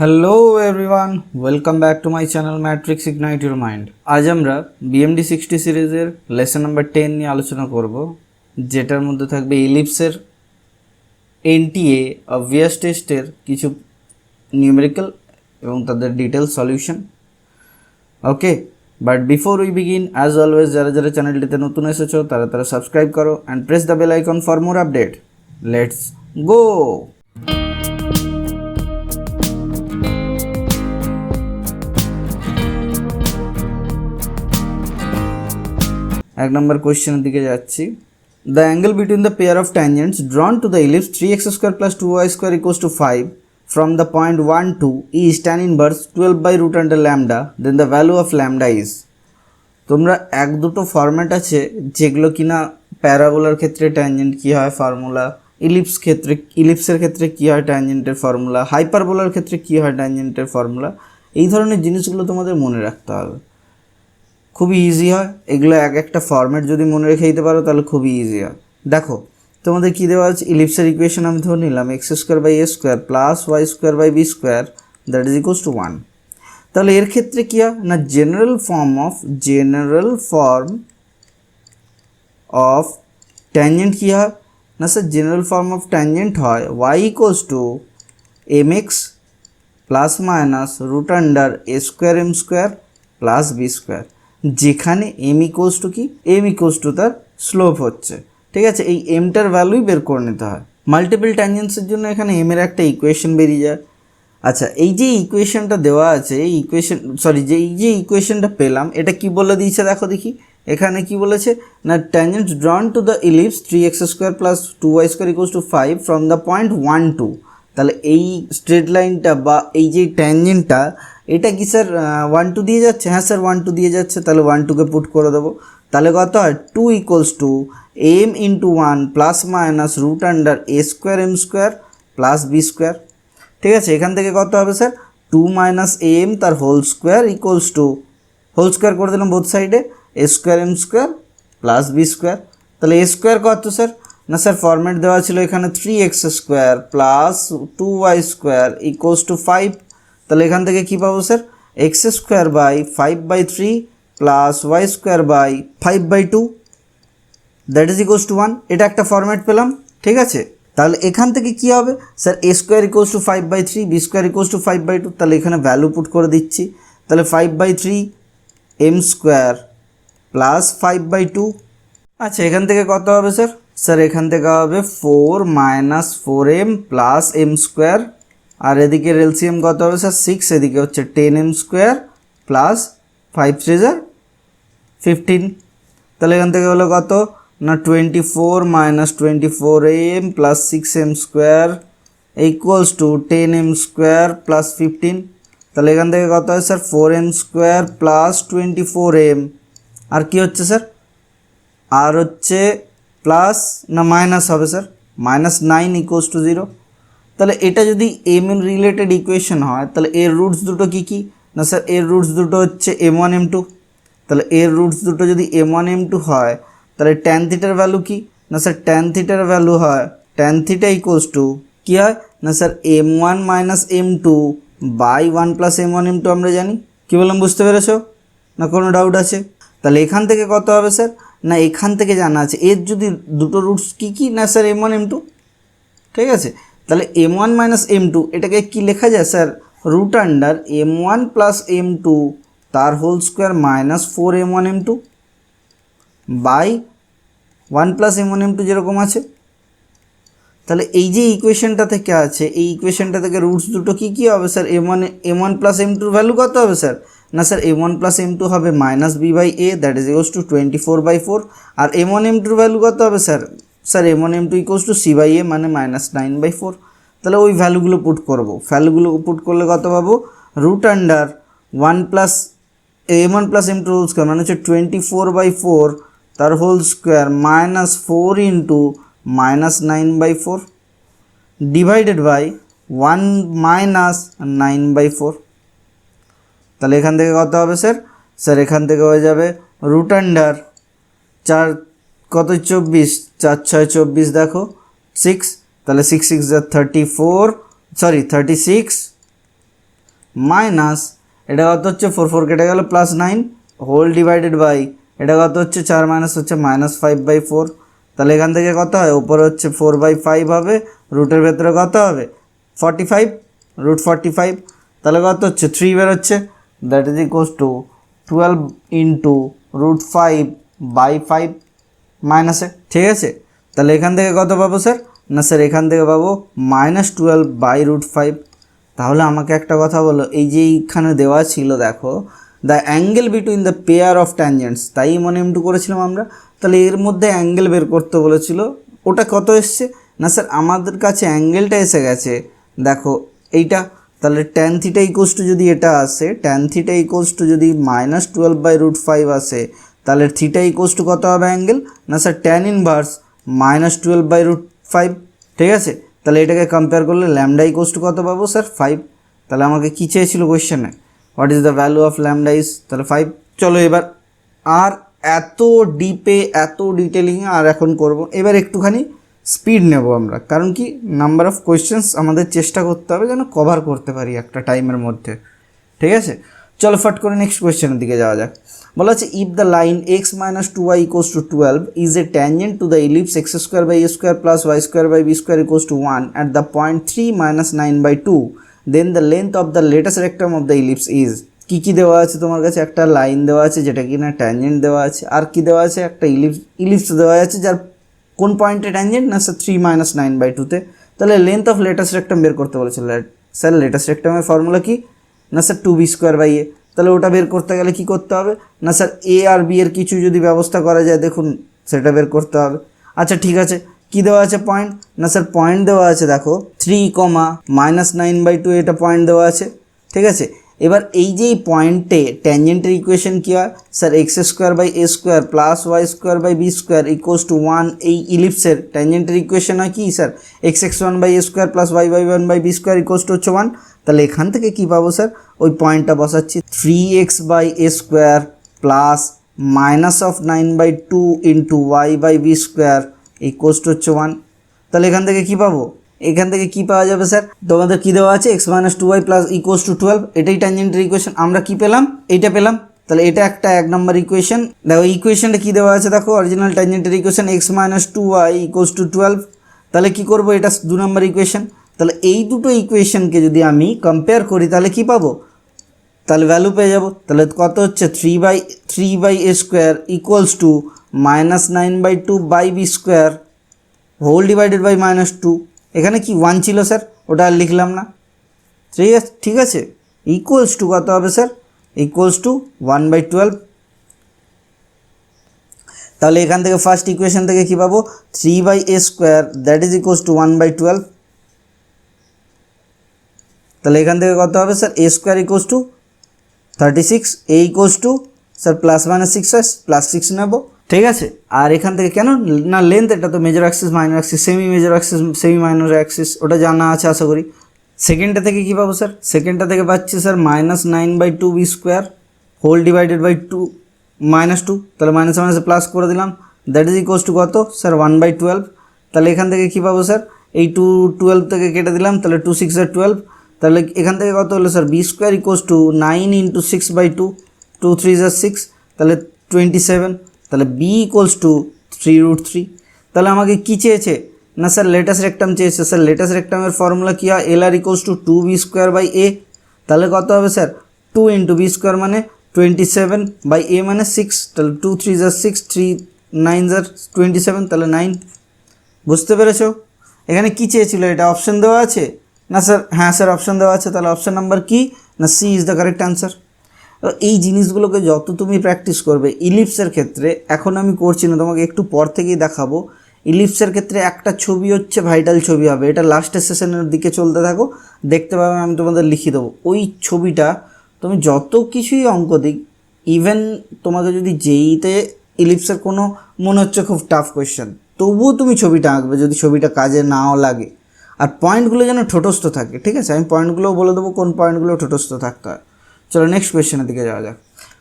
Hello everyone, welcome back to my channel matrix ignite your mind. আজ আমরা BMD 60 সিরিজের lesson number 10 নিয়ে আলোচনা করব, যেটার মধ্যে থাকবে ইলিপসের এনটিএ অবভিয়াস টেস্টের কিছু নিউমেরিক্যাল এবং তাদের detail solution. Okay, but before we begin, as always যারা যারা চ্যানেলটিতে নতুন এসেছো তারা সাবস্ক্রাইব করো and press the bell icon for more update. Let's go. এক নম্বর কোয়েশ্চেনের দিকে যাচ্ছি। The angle between the pair of tangents drawn to the ellipse 3x square plus 2y square equals to 5 from the point 1 2 is tan inverse 12 by root under lambda, then the value of lambda is। তোমরা এক দুটো format আছে যেগুলো কিনা প্যারাবোলার ক্ষেত্রে tangent কী হয় formula, ইলিপসের ক্ষেত্রে কী হয় ট্যানজেন্টের ফর্মুলা, হাইপারবোলার ক্ষেত্রে কী হয় ট্যানজেন্টের ফর্মুলা, এই ধরনের জিনিসগুলো তোমাদের মনে রাখতে হবে। খুবই ইজি হয় এগুলো, এক একটা ফরম্যাট যদি মনে রেখে দিতে পারো তাহলে খুবই ইজি হয়। দেখো তোমাদের কী দেওয়া আছে, ইলিপসের ইকুয়েশন আমি ধরে নিলাম x square by a square plus y square by b square that is equals to 1। তাহলে এর ক্ষেত্রে কী হয় না, জেনারেল ফর্ম অফ ট্যানজেন্ট কী হয় না sir, general form of tangent হয় y equals to m x plus minus root under a square m square plus b square, যেখানে এম ইকুয়ালস টু কি, এম ইকুয়ালস টু তার slope হচ্ছে। ঠিক আছে, এই এমটার ভ্যালুই বের করে নিতে হয়। মাল্টিপল ট্যানজেন্টসের জন্য এখানে এম এর একটা ইকুয়েশন বেরিয়ে যায়। আচ্ছা, এই যে ইকুয়েশনটা দেওয়া আছে, এই ইকুয়েশনটা পেলাম, এটা কি বলে দিয়েছে দেখো দেখি। এখানে কি বলেছে না, tangent ড্রন to the ellipse 3x square plus 2y square equals to 5 from the point 1 2। তাহলে এই স্ট্রেট লাইনটা বা এই যে ট্যানজেন্টটা, এটা কি স্যার 1 2 দিয়ে যাচ্ছে? হ্যাঁ স্যার 1 2 দিয়ে যাচ্ছে, তাহলে 1 2কে পুট করে দেবো। তাহলে কত হয়, 2 equals to m into 1 plus minus root under a square m square plus b square. ঠিক আছে, এখান থেকে কত হবে স্যার, 2 মাইনাস এম তার whole square equals to, whole square করে দিলাম বোথ সাইডে, a square m square plus b square. তাহলে এ স্কোয়ার কত স্যার, না স্যার ফরম্যাট দেওয়া ছিল এখানে 3x square plus 2y square equals to 5। তাহলে এখান থেকে কী পাবো sir, x square by 5/3 plus y square by 5/2 that is equals to 1। এটা একটা ফরম্যাট পেলাম। ঠিক আছে, তাহলে এখান থেকে কী হবে sir, a square equals to 5/3, b square equals to 5/2। তাহলে এখানে ভ্যালু পুট করে দিচ্ছি। তাহলে 5/3 এম স্কোয়ার প্লাস 5/2। আচ্ছা, এখান থেকে কত হবে স্যার, এখান থেকে হবে 4 minus 4m plus m square, আর এদিকে এলসিএম কত হবে স্যার 6, এদিকে হচ্ছে 10m স্কোয়ার প্লাস 5 3 15। তাহলে এখান থেকে হলো কত না 24 minus 24m plus 6m square equals two 10m square plus 15। তাহলে এখান থেকে কত হয় sir 4m square plus 24m, আর কি হচ্ছে স্যার, আর হচ্ছে প্লাস না মাইনাস হবে স্যার, মাইনাস 9 ইকুয়ালস টু 0। তাহলে এটা যদি এম এর রিলেটেড ইকুয়েশন হয়, তাহলে এর রুটস দুটো কী কী না স্যার, এর রুটস দুটো হচ্ছে m1 m2। তাহলে এর রুটস দুটো যদি m1 m2 হয়, তাহলে ট্যান থিটার ভ্যালু কি না স্যার, ট্যান থিটার ভ্যালু হয় ট্যান থিটা ইকুয়ালস টু কী হয় না sir m1 minus m2 by 1 plus m1 m2 আমরা জানি। কী বললাম বুঝতে পেরেছো না, কোনো ডাউট আছে? তাহলে এখান থেকে কত হবে স্যার, না এখান থেকে জানা আছে এর যদি দুটো রুটস কী কী না স্যার m1 m2। ঠিক আছে, তাহলে m1 মাইনাস m2 এটাকে কি লেখা যায় sir, root under m1 plus m2 তার whole square minus 4m1 m2 by 1 plus m1 m2 যেরকম আছে। তাহলে এই যে ইকুয়েশনটা থেকে আছে, এই ইকুয়েশনটা থেকে রুটস দুটো কী কী হবে sir, m1 plus m2 value কত হবে স্যার, না স্যার m1 প্লাস m2 হবে minus b by a that is equals to 24/4, আর m1 m2 ভ্যালু কত হবে sir, m1 m2 equals to c by a মানে মাইনাস 9/4। তাহলে ওই ভ্যালুগুলো পুট করবো, ভ্যালুগুলো পুট করলে কত পাবো, root under 1 plus m1 plus m2 whole square মানে হচ্ছে 24/4 তার whole square minus 4 into minus 9/4 divided by 1 minus 9/4। তাহলে এখান থেকে কত হবে স্যার, এখান থেকে হয়ে যাবে রুট আন্ডার 4 কত 24, 4 6 24 দেখো 6, তাহলে 6 6 34, সরি 36 মাইনাস এটা কত হচ্ছে 4 4 কেটে গেল +9 হোল ডিভাইডেড বাই এটা কত হচ্ছে 4 মাইনাস হচ্ছে -5/4। তাহলে এখান থেকে কত হয়, উপরে হচ্ছে 4/5 হবে, রুটের ভেতরে কত হবে 45 √45। তাহলে কত হচ্ছে 3 বেরোচ্ছে, that is equals two 12 into √5/5 মাইনাসে। ঠিক আছে, তাহলে এখান থেকে কত পাবো স্যার, না স্যার এখান থেকে পাবো -12/5। তাহলে আমাকে একটা কথা বলো, এই যে এইখানে দেওয়া ছিল দেখো the angle between the pair of tangents, তাই মনে M2 করেছিলাম আমরা। তাহলে এর মধ্যে অ্যাঙ্গেল বের করতে বলেছিল, ওটা কত এসছে, না স্যার আমাদের কাছে অ্যাঙ্গেলটা এসে গেছে দেখো এইটা। তাহলে tan θ ইকুয়ালস টু যদি এটা আসে, tan θ ইকুয়ালস টু যদি -12/5 আসে, তাহলে θ ইকুয়ালস টু কত হবে অ্যাঙ্গেল, না স্যার tan ইনভার্স -12/5। ঠিক আছে, তাহলে এটাকে কম্পেয়ার করলে ল্যামডা ইকুয়ালস টু কত পাবো স্যার 5। তাহলে আমাকে কী চেয়েছিল কোয়েশ্চেনে, what is the value of lambda is, তাহলে 5। চলো এবার আর এত ডিপে এত ডিটেলিংয়ে আর এখন করব, এবার একটুখানি স্পিড নেব আমরা, কারণ কি নাম্বার অফ কোয়েশ্চেন্স আমাদের চেষ্টা করতে হবে যেন কভার করতে পারি একটা টাইমের মধ্যে। ঠিক আছে, চলো ফট করে নেক্সট কোয়েশ্চেনের দিকে যাওয়া যাক। বলা আছে if the line x - 2y = 12 is a tangent two the ellipse x² + y² b² = 1 at the point 3 - 9/2 then the length of the latest rectum of the ellipse is। কী কী দেওয়া আছে তোমার কাছে, একটা লাইন দেওয়া আছে যেটা কি না ট্যানজেন্ট দেওয়া আছে, আর কি দেওয়া আছে একটা ইলিপস দেওয়া আছে যার কোন পয়েন্টে ট্যানজেন্ট, না স্যার 3 - 9/2-তে। তাহলে লেন্থ অফ লেটেস্ট রেক্টাম বের করতে বলেছিল। স্যার লেটেস্ট রেক্টামের ফর্মুলা কি, না স্যার 2b²/a। তাহলে ওটা বের করতে গেলে কি করতে হবে, না স্যার এ আর বি এর কিছু যদি ব্যবস্থা করা যায় দেখুন সেটা বের করতে হবে। আচ্ছা ঠিক আছে, কি দেওয়া আছে পয়েন্ট, না স্যার পয়েন্ট দেওয়া আছে দেখো 3, -9/2 এটা পয়েন্ট দেওয়া আছে। ঠিক আছে, এবার এই যে পয়েন্টে ট্যানজেন্টের ইকুয়েশন কী হয়, স্যার x² + y² = 1। এই ইলিপসের ট্যানজেন্টের ইকুয়েশন হয় কি স্যার x1/a² + y1/b² = 1। তাহলে এখান থেকে কি পাবো স্যার, ওই পয়েন্টটা বসাচ্ছি 3x/a² প্লাস -9/2 × y/b² = 1। তাহলে এখান থেকে কি পাবো, এখান থেকে কি পাওয়া যাবে স্যার, তোমাদের কি দেওয়া আছে x - 2y + 12, এটাই ট্যানজেন্টের ইকুয়েশন। আমরা কি পেলাম, এইটা পেলাম। তাহলে এটা একটা 1 নম্বর ইকুয়েশন। দেখো ইকুয়েশনটা কি দেওয়া আছে, দেখো অরিজিনাল ট্যানজেন্টের ইকুয়েশন x - 2y = 12। তাহলে কি করব, এটা 2 নম্বর ইকুয়েশন। তাহলে এই দুটো ইকুয়েশনকে যদি আমি কম্পেয়ার করি তাহলে কি পাবো, তাহলে ভ্যালু পেয়ে যাব। তাহলে কত হচ্ছে 3/a² = -9/2/b² whole divided by -2। এখানে কি 1 ছিল স্যার, ওটা আর লিখলাম না। ঠিক আছে, ইকুয়ালস টু কত হবে স্যার, ইকুয়ালস টু 1/12। তাহলে এখান থেকে ফার্স্ট ইকুয়েশন থেকে কি পাবো 3/a² that is equals two 1/12। তাহলে এখান থেকে কত হবে স্যার a² = 36, a = স্যার +-6 হয়, +6 নেব। ঠিক আছে, আর এখান থেকে কেন না লেন্থ, এটা তো major Axis minor Axis semi major Axis semi minor Axis, ওটা জানা আছে আশা করি। সেকেন্ডটা থেকে কী পাবো স্যার, সেকেন্ডটা থেকে পাচ্ছি sir -9/2b² whole divided by 2 -2। তাহলে মাইনাসে মাইনাসে প্লাস করে দিলাম, দ্যাট ইজ ইকুয়ালস টু কত স্যার 1/12। তাহলে এখান থেকে কী পাবো স্যার, এই 12 থেকে কেটে দিলাম, তাহলে 2 6 12। তাহলে এখান থেকে কত হলো স্যার b² = 9 × 6/2, 2 3 6, তাহলে 27। তাহলে b = 3√3। তাহলে আমাকে কী চেয়েছে, না স্যার লেটেস্ট রেক্টাম চেয়েছে। স্যার লেটেস্ট রেক্টামের ফর্মুলা কী হয়, LR = 2b²/a। তাহলে কত হবে স্যার 2 × b² মানে 27/a মানে 6। তাহলে 2 3 6, 3 9 27, তাহলে 9। বুঝতে পেরেছো, এখানে কী চেয়েছিল, এটা অপশন দেওয়া আছে না স্যার, হ্যাঁ স্যার অপশন দেওয়া আছে। তাহলে অপশন নাম্বার কি, না C is the correct answer. এই জিনিসগুলোকে যত তুমি প্র্যাকটিস করবে ইলিপসের ক্ষেত্রে, এখন আমি করছি না, তোমাকে একটু পর থেকেই দেখাবো। ইলিপসের ক্ষেত্রে একটা ছবি হচ্ছে ভাইটাল ছবি হবে, এটা লাস্টের সেশনের দিকে চলতে থাকো, দেখতে পাবে আমি তোমাদের লিখে দেবো। ওই ছবিটা তুমি যত কিছুই অঙ্ক দিক, ইভেন তোমাকে যদি যেইতে ইলিপসের কোনো মনে হচ্ছে খুব টাফ কোয়েশ্চেন, তবুও তুমি ছবিটা আঁকবে যদি ছবিটা কাজে নাও লাগে। আর পয়েন্টগুলো যেন ঠোঁটস্থ থাকে, ঠিক আছে, আমি পয়েন্টগুলোও বলে দেবো কোন পয়েন্টগুলো ঠোঁটস্থ থাকতে হয়। চলো নেক্সট কোয়েশ্চেনের দিকে যাওয়া যাক।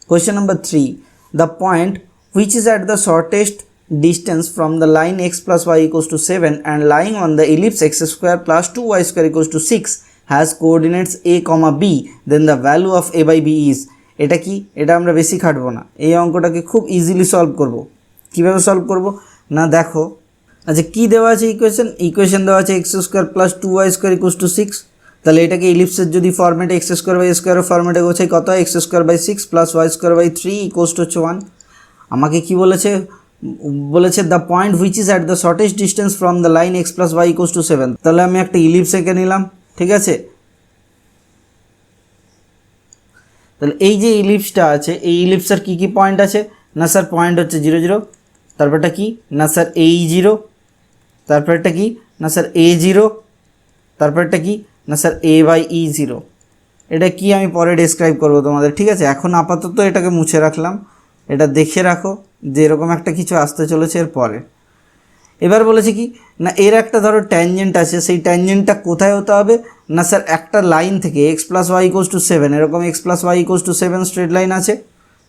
Question number 3, the point which is at the shortest distance from the line x + y = 7 and lying on the ellipse x² + 2y² = 6 has coordinates a, b, then the value of a by B is. এটা কি, এটা আমরা বেশি খাটবো না, এই অঙ্কটাকে খুব easily solve করব। কীভাবে সলভ করব না, দেখো আচ্ছা কী দেওয়া আছে ইকুয়েশন দেওয়া আছে x square plus 2y square equals to 6। তাহলে এটাকে ইলিপসের যদি ফর্মেটে এক্স স্কোয়ার বাই স্কোয়ারের ফর্মেটে গোছাই কত হয়, x square by 6 plus y square by 3 equals to হচ্ছে 1। আমাকে কি বলেছে the point which is at the shortest distance from the line x plus y equals to 7। তাহলে আমি একটা ইলিপস এঁকে নিলাম, ঠিক আছে। তাহলে এই যে ইলিপসটা আছে, এই ইলিপসের কী কী পয়েন্ট আছে না স্যার, পয়েন্ট হচ্ছে 0 0, তারপরটা কি না স্যার এই 0, তারপরটা কি না স্যার a0, তারপরটা কি না স্যার a বাই e0। এটা কি আমি পরে ডেসক্রাইব করব তোমাদের, ঠিক আছে। এখন আপাতত এটাকে মুছে রাখলাম, এটা দেখে রাখো যে এরকম একটা কিছু আসতে চলেছে এর পরে। এবার বলেছে কি না এর একটা ধরো ট্যানজেন্ট আছে, সেই ট্যানজেন্টটা কোথায় হতে হবে না স্যার একটা লাইন থেকে x plus y equals to 7, এরকম x plus y equals to 7 straight line আছে,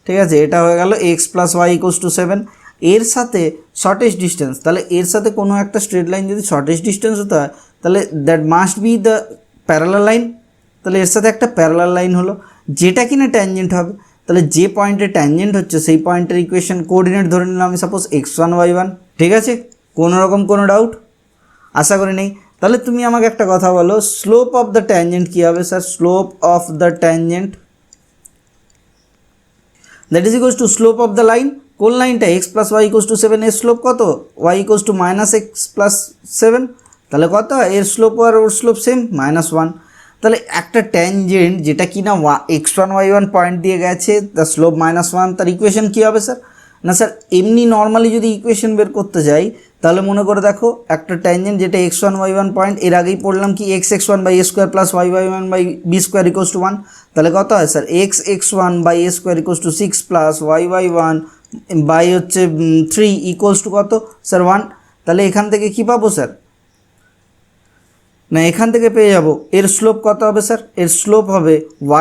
ঠিক আছে। এটা হয়ে গেল x plus y equals to 7, এর সাথে শর্টেস্ট ডিস্টেন্স। তাহলে এর সাথে কোনো একটা স্ট্রেট লাইন যদি শর্টেস্ট ডিস্টেন্স হতে হয় তাহলে that must be the parallel line. তাহলে এর সাথে একটা প্যারালাল লাইন হলো যেটা কিনা ট্যানজেন্ট হবে। তাহলে যে পয়েন্টে ট্যানজেন্ট হচ্ছে সেই পয়েন্টের ইকুয়েশন কোঅর্ডিনেট ধরে নিলাম আমি সাপোজ x1 y1, ঠিক আছে। কোনো রকম কোনো ডাউট আশা করি নেই। তাহলে তুমি আমাকে একটা কথা বলো, স্লোপ অফ দ্য ট্যানজেন্ট কী হবে sir, slope of the tangent that is equals to slope of the line. কোন লাইনটা x plus y equals to 7, এর স্লোপ কত y equals to minus x plus 7, তাহলে কত এর স্লোপ আর ওর স্লোপ সেম -1। তাহলে একটা ট্যানজেন্ট যেটা কিনা x1 y1 পয়েন্ট দিয়ে গেছে, তার স্লোপ -1, তার ইকুয়েশন কী হবে স্যার না স্যার এমনি নর্মালি যদি ইকুয়েশন বের করতে যাই তাহলে মনে করে দেখো একটা ট্যানজেন্ট যেটা x1 y1 পয়েন্ট, এর আগেই পড়লাম কি x1 by a square plus y1 by b square equals to 1। তাহলে কত হয় sir x1 by a square equals to 6 plus y1 by হচ্ছে 3 ইকুয়ালস টু কত স্যার 1। তাহলে এখান থেকে কি পাবো স্যার না এখান থেকে পেয়ে যাব এর স্লোপ কত হবে স্যার, এর স্লোপ হবে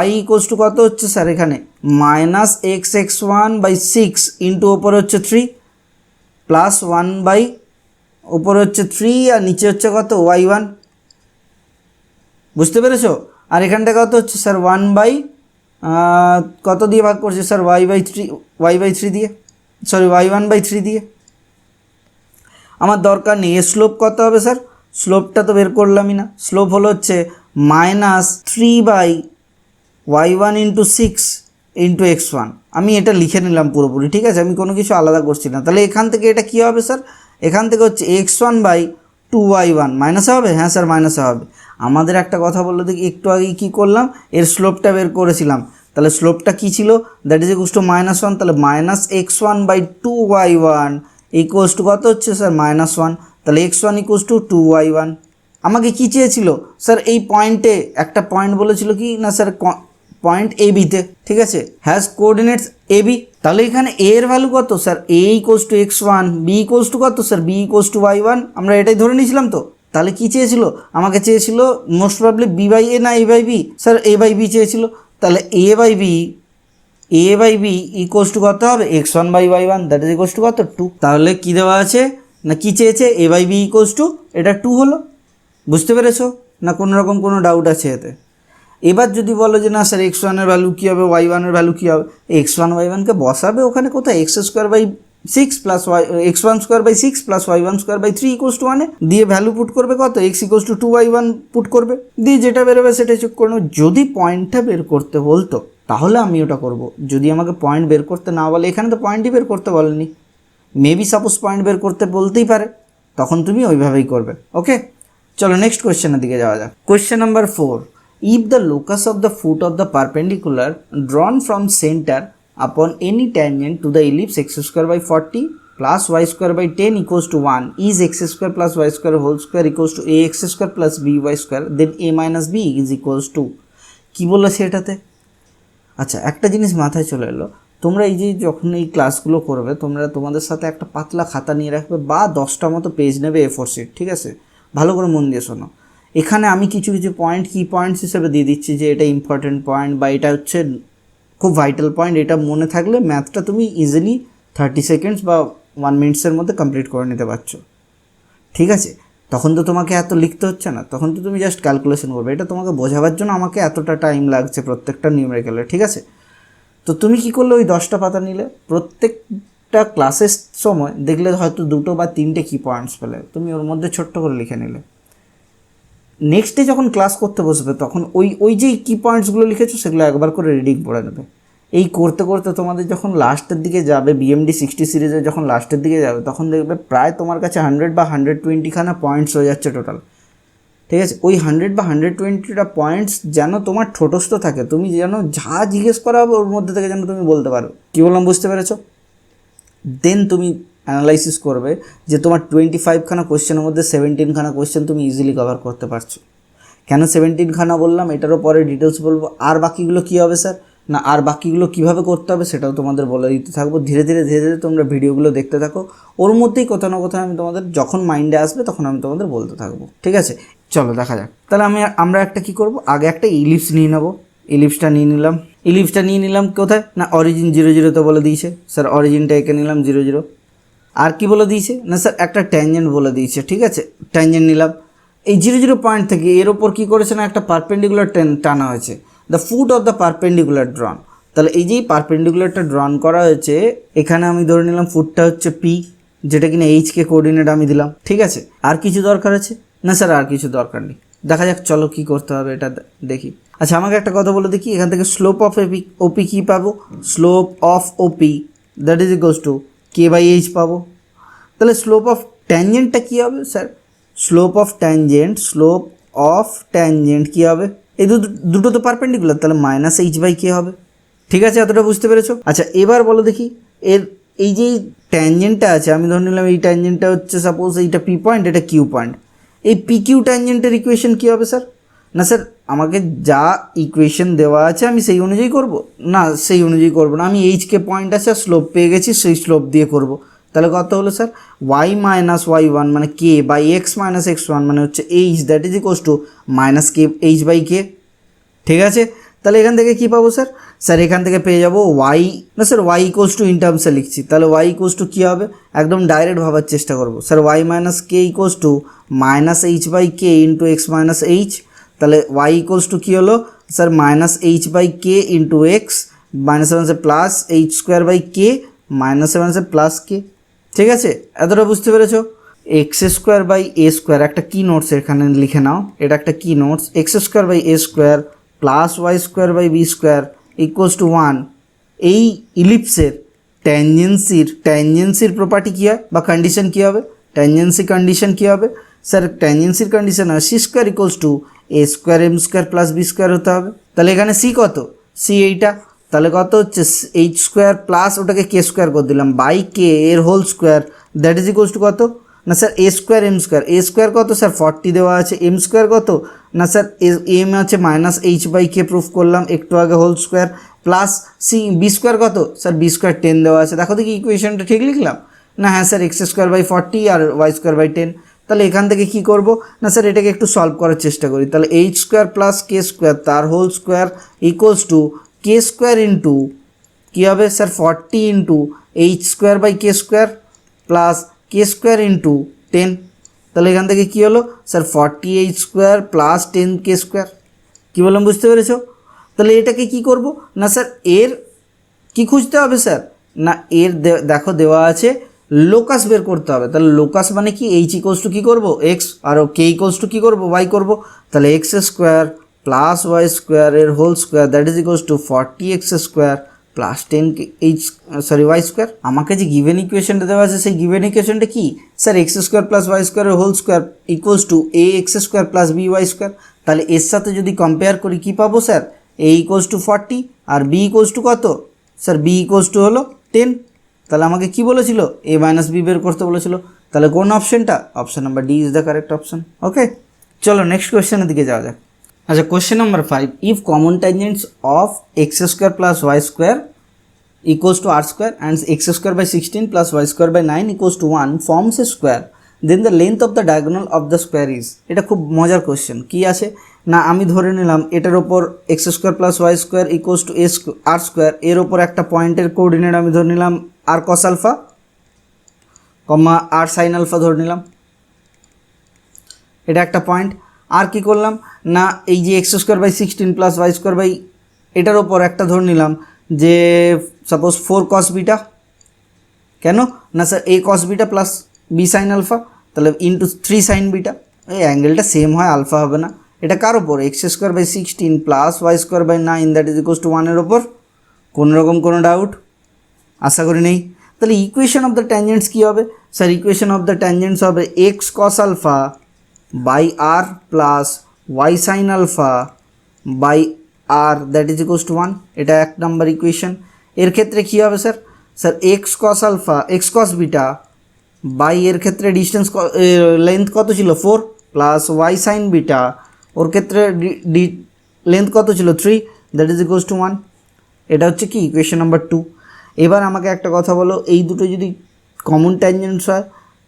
y ইকুয়ালস টু কত হচ্ছে স্যার এখানে মাইনাস x1 বাই 6 ইন্টু ওপরে হচ্ছে 3 প্লাস 1 বাই উপরে হচ্ছে 3 আর নিচে হচ্ছে কত y1, বুঝতে পেরেছো। আর এখানটা কত হচ্ছে স্যার 1 বাই কত দিয়ে ভাগ করছে স্যার y3 দিয়ে, সরি y1 বাই 3 দিয়ে। আমার দরকার নেই এর স্লোপ কত হবে স্যার, স্লোপটা তো বের করলামই না, স্লোপ হলো হচ্ছে -3 by y1 into 6 into x1। আমি এটা লিখে নিলাম পুরোপুরি, ঠিক আছে, আমি কোনো কিছু আলাদা করছি না। তাহলে এখান থেকে এটা কী হবে স্যার, এখান থেকে হচ্ছে x1 বাই 2y1 মাইনাসে হবে, হ্যাঁ স্যার মাইনাসে হবে। আমাদের একটা কথা বললো দেখি একটু আগে কী করলাম, এর স্লোপটা বের করেছিলাম। তাহলে স্লোপটা কী ছিল, দ্যাট ইজ ইকুয়ালস টু -1। তাহলে -x1 by 2y1 equals to কত হচ্ছে স্যার -1। তাহলে x1 ইকুয়ালস টু 2y1। আমাকে কী চেয়েছিল স্যার, এই পয়েন্টে একটা পয়েন্ট বলেছিল কি না স্যার পয়েন্ট এ বিতে, ঠিক আছে, হ্যাজ কোঅর্ডিনেটস এ বি। তাহলে এখানে a এর ভ্যালু কত sir, a equals to x1, b equals to কত sir, b equals to y1। আমরা এটাই ধরে নিয়েছিলাম তো। তাহলে কী চেয়েছিল, আমাকে চেয়েছিল most probably b by a না a by b, sir a by b চেয়েছিল। তাহলে a by b equals to কত হবে x1 by y1, that is equals to কত 2। তাহলে কী দেওয়া আছে না কী চেয়েছে, a by b equals to এটা 2 হলো, বুঝতে পেরেছো না, কোনো রকম কোনো ডাউট আছে এতে। এবার যদি বলো যে না স্যার x1 এর ভ্যালু কী হবে, y1 এর ভ্যালু কী হবে, x1 y1কে বসাবে ওখানে কোথায় x square by 6 plus x1 square by 6 plus y1 square by 3 equals to 1 দিয়ে ভ্যালু পুট করবে কত x equals to 2y1 put করবে, দিয়ে যেটা বেরোবে সেটা চেক করে নেবে। যদি পয়েন্টটা বের করতে বলতো তাহলে আমি ওটা করব, যদি আমাকে পয়েন্ট বের করতে না বলে, এখানে তো পয়েন্টই বের করতে বলেনি, মেবি সাপোজ পয়েন্ট বের করতে বলতেই পারে, তখন তুমি ওইভাবেই করবে। ওকে, চলো নেক্সট কোয়েশ্চেনের দিকে যাওয়া যাক। Question number 4, if the locus of the foot of the perpendicular drawn from center upon any tangent to the ellipse x square by 40 plus y square by 10 equals to 1 is x square plus y square whole square equals to ax square plus by square, then a minus b is equals to কি বলেছে এটাতে। আচ্ছা একটা জিনিস মাথায় চলে এলো, তোমরা এই যে যখন এই ক্লাসগুলো করবে তোমরা তোমাদের সাথে একটা পাতলা খাতা নিয়ে রাখবে বা 10টা মতো পেজ নেবে A4 শিট, ঠিক আছে, ভালো করে মন দিয়ে শোনো। এখানে আমি কিছু কিছু পয়েন্ট কি পয়েন্টস হিসেবে দিয়ে দিচ্ছি যে এটা ইম্পর্টেন্ট পয়েন্ট বা এটা হচ্ছে খুব ভাইটাল পয়েন্ট, এটা মনে থাকলে ম্যাথটা তুমি ইজিলি 30 সেকেন্ডস বা 1 মিনিটসের মধ্যে কমপ্লিট করে নিতে পারছো, ঠিক আছে। তখন তো তোমাকে এত লিখতে হচ্ছে না, তখন তো তুমি জাস্ট ক্যালকুলেশন করবে। এটা তোমাকে বোঝাবার জন্য আমাকে এতটা টাইম লাগছে প্রত্যেকটা নিউমেরিক্যালে, ঠিক আছে? তো তুমি কি করলে ওই 10টা পাতা নিলে, প্রত্যেকটা ক্লাসের সময় দেখলে হয়তো 2 বা 3টে কি পয়েন্টস পেলে, তুমি ওর মধ্যে ছোট্ট করে লিখে নিলে। নেক্সট ডে যখন ক্লাস করতে বসবে তখন ওই যে কি পয়েন্টসগুলো লিখেছো সেগুলো একবার করে রিডিং পড়ে নেবে। এই করতে করতে তোমাদের যখন লাস্টের দিকে যাবে, BMD 60 সিরিজে যখন লাস্টের দিকে যাবে, তখন দেখবে প্রায় তোমার কাছে 100 বা 120 খানা পয়েন্টস হয়ে যাচ্ছে টোটাল, ঠিক আছে? ওই 100 বা 120টা পয়েন্টস যেন তোমার ঠোঁটস্থ থাকে, তুমি যেন যা জিজ্ঞেস করা হবে ওর মধ্যে থেকে যেন তুমি বলতে পারো। কী বললাম বুঝতে পেরেছো? দেন তুমি অ্যানালাইসিস করবে যে তোমার 25 খানা কোয়েশ্চেনের মধ্যে 17 খানা কোয়েশ্চেন তুমি ইজিলি কভার করতে পারছো। কেন 17 খানা বললাম এটারও পরে ডিটেলস বলবো। আর বাকিগুলো কী হবে স্যার, না আর বাকিগুলো কীভাবে করতে হবে সেটাও তোমাদের বলে দিতে থাকবো। ধীরে ধীরে তোমরা ভিডিওগুলো দেখতে থাকো, ওর মধ্যেই কোথাও না কোথাও আমি তোমাদের যখন মাইন্ডে আসবে তখন আমি তোমাদের বলতে থাকবো, ঠিক আছে? চলো দেখা যাক। তাহলে আমরা একটা কি করব, আগে একটা ইলিপস নিয়ে নেবো। ইলিপসটা নিয়ে নিলাম কোথায়, না অরিজিন 0 0 বলে দিয়েছে স্যার, অরিজিনটা এঁকে নিলাম 0 0। আর কি বলে দিয়েছে, না স্যার একটা ট্যানজেন্ট বলে দিয়েছে, ঠিক আছে? ট্যানজেন্ট নিলাম। এই 0 0 পয়েন্ট থেকে এর ওপর কী করেছে না একটা পারপেন্ডিকুলার টানা হয়েছে, the foot of the perpendicular ড্রন। তাহলে এই যেই পারপেন্ডিকুলারটা ড্রন করা হয়েছে, এখানে আমি ধরে নিলাম ফুটটা হচ্ছে P, যেটা কিনা এইচকে কোঅর্ডিনেট আমি দিলাম, ঠিক আছে? আর কিছু দরকার আছে, না স্যার আর কিছু দরকার নেই। দেখা যাক চলো কী করতে হবে এটা দেখি। আচ্ছা আমাকে একটা কথা বলে দেখি, এখান থেকে স্লোপ অফ ওপি কী পাবো, slope of OP that is equals two K/H পাবো। তাহলে স্লোপ অফ ট্যানজেন্টটা কী হবে স্যার, স্লোপ অফ ট্যানজেন্ট কী হবে, এই দুটো তো পারপেন্ডিকুলার, তাহলে -H/K হবে, ঠিক আছে? এতটা বুঝতে পেরেছো? আচ্ছা এবার বলো দেখি, এর এই যে ট্যানজেন্টটা আছে, আমি ধরে নিলাম এই ট্যানজেন্টটা হচ্ছে সাপোজ এইটা P পয়েন্ট, এটা Q পয়েন্ট। এই PQ ট্যানজেন্টের ইকুয়েশন কী হবে স্যার, না স্যার আমাকে যা ইকুয়েশন দেওয়া আছে আমি সেই অনুযায়ী করব না, সেই অনুযায়ী করব না, আমি HK পয়েন্ট আছে আর স্লোপ পেয়ে গেছি, সেই স্লোপ দিয়ে করব। তাহলে কত হলো স্যার, y - y1 মানে K/x - x1 মানে হচ্ছে H, that is equals two -K/H/K, ঠিক আছে? তাহলে এখান থেকে কী পাবো স্যার, এখান থেকে পেয়ে যাবো y, না sir y equals to in টার্মসে লিখছি, তাহলে y ইকুয়ালস টু কী হবে, একদম ডাইরেক্ট ভাবার চেষ্টা করবো sir, y - k equals two -H/K into x - h। তাহলে y ইকুয়ালস টু কী হলো sir, -H/K into x, -7 plus h²/k, -7 plus k, ঠিক আছে? এতটা বুঝতে পেরেছো? x²/a² একটা কি নোটস এখানে লিখে নাও, এটা একটা কি notes, x²/a² plus y²/b² equals to 1। এই ইলিপসের ট্যানজেন্সির প্রপার্টি কী হয় বা কন্ডিশন কী হবে, ট্যানজেন্সি কন্ডিশন কী হবে স্যার, ট্যানজেন্সির কন্ডিশন হয় c² equals to a²m² plus b² হতে হবে। তাহলে এখানে c কত, c এইটা, তাহলে কত হচ্ছে h² প্লাস ওটাকে k² করে দিলাম বাই k এর whole square, that is equals to কত, না স্যার a²m², কত স্যার 40 দেওয়া আছে, m² কত, না স্যার m আছে -H/K প্রুফ করলাম একটু আগে, হোল স্কোয়ার প্লাস b² কত স্যার, b² 10 দেওয়া আছে। দেখো দেখি ইকুয়েশনটা ঠিক লিখলাম না, হ্যাঁ স্যার x²/40 আর y²/10। তাহলে এখান থেকে কি করব, না স্যার এটাকে একটু সলভ করার চেষ্টা করি। তাহলে h² প্লাস k² তার whole square equals to k² into কী হবে sir 40 into h²/k² plus k² into 10। তাহলে এখান থেকে কী হলো স্যার 40h² প্লাস 10k², কী বললাম বুঝতে পেরেছো? তাহলে এটাকে কি করব, না স্যার এর কি খুঁজতে হবে স্যার, না এর দেখো দেওয়া আছে লোকাস বের করতে হবে। তাহলে লোকাস মানে কি, h ইকুয়ালস টু কী করবো x, আর k ইকুয়ালস টু কী করবো y করবো। তাহলে x² প্লাস y² এর whole square that is equals to 40x² plus 10 y²। আমাকে যে গিভেন ইকুয়েশনটা দেওয়া আছে সেই গিভেন ইকুয়েশনটা কি স্যার, x² প্লাস y² এর whole square equals to ax² plus by²। তাহলে এর সাথে যদি কম্পেয়ার করি কি পাবো স্যার, a ইকুয়ালস টু 40 আর b ইকুয়ালস টু কত স্যার, b ইকুয়ালস টু হলো 10। তাহলে আমাকে কি বলেছিল, a মাইনাস b বের করতে বলেছিল। তাহলে কোন অপশনটা, option number D is the correct option. Okay চলো নেক্সট কোয়েশ্চেনের দিকে যাওয়া যাক। আচ্ছা question number 5, if common tangents of x² plus y² equals to r² and x²/16 plus y²/9 equals to 1 forms a square, then the length of the diagonal of the square is। এটা খুব মজার question. কি আছে না, আমি ধরে নিলাম এটার ওপর x² plus y² equals to r², এর ওপর একটা পয়েন্টের কোঅর্ডিনেট আমি ধরে নিলাম r cos আলফা, কমা r sin আলফা ধরে নিলাম। এটা একটা পয়েন্ট। আর কি করলাম না, এই যে x square by 16 plus y square by এটার ওপর একটা ধরে নিলাম যে সাপোজ 4 কস বিটা, কেন না sir a cos beta plus b sine alpha, তাহলে ইন্টু 3 সাইন বিটা, এই অ্যাঙ্গেলটা সেম হয়, আলফা হবে না। এটা কার ওপর, x square by 16 plus y square by 9 that is equals to 1 এর ওপর। কোনো রকম কোনো ডাউট আশা করি নেই। তাহলে ইকুয়েশন অফ দ্য ট্যানজেন্টস কী হবে sir, equation of the tangents হবে x cos alpha by r plus y sine alpha by r that is equals to 1, এটা 1 নম্বর ইকুয়েশন। এর ক্ষেত্রে কী হবে sir, sir x cos alpha x cos beta by এর ক্ষেত্রে ডিস্টেন্স লেন্থ কত ছিল 4 প্লাস ওয়াই সাইন বিটা, ওর ক্ষেত্রে লেন্থ কত ছিল 3 দ্যাট ইজ ইকুয়ালস টু 1, এটা হচ্ছে কি ইকুয়েশন নাম্বার 2। এবার আমাকে একটা কথা বলো, এই দুটো যদি কমন ট্যানজেন্টস হয়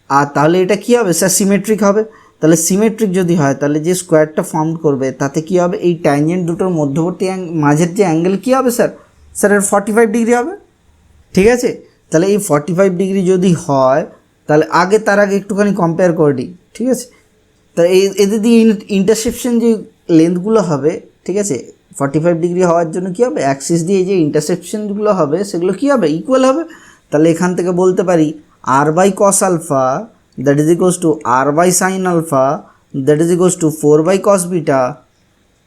আর তাহলে এটা কী হবে স্যার, সিমেট্রিক হবে। তাহলে সিমেট্রিক যদি হয় তাহলে যে স্কোয়ারটা ফর্ম করবে তাতে কী হবে, এই ট্যানজেন্ট দুটোর মধ্যবর্তী মাঝের যে অ্যাঙ্গেল কী হবে স্যার, স্যার এর 45 ডিগ্রি হবে, ঠিক আছে। তাহলে এই 45 ডিগ্রি যদি হয় তাহলে তার আগে একটুখানি কম্পেয়ার করে দিই, ঠিক আছে। তা এদের দিয়ে ইন্টারসেকশন যে লেন্থগুলো হবে, ঠিক আছে, 45 ডিগ্রি হওয়ার জন্য কী হবে, অ্যাক্সিস দিয়ে যে ইন্টারসেকশনগুলো হবে সেগুলো কী হবে, ইকুয়াল হবে। তাহলে এখান থেকে বলতে পারি r by cos alpha that is equals to r by sine alpha that is equals to 4 by cos beta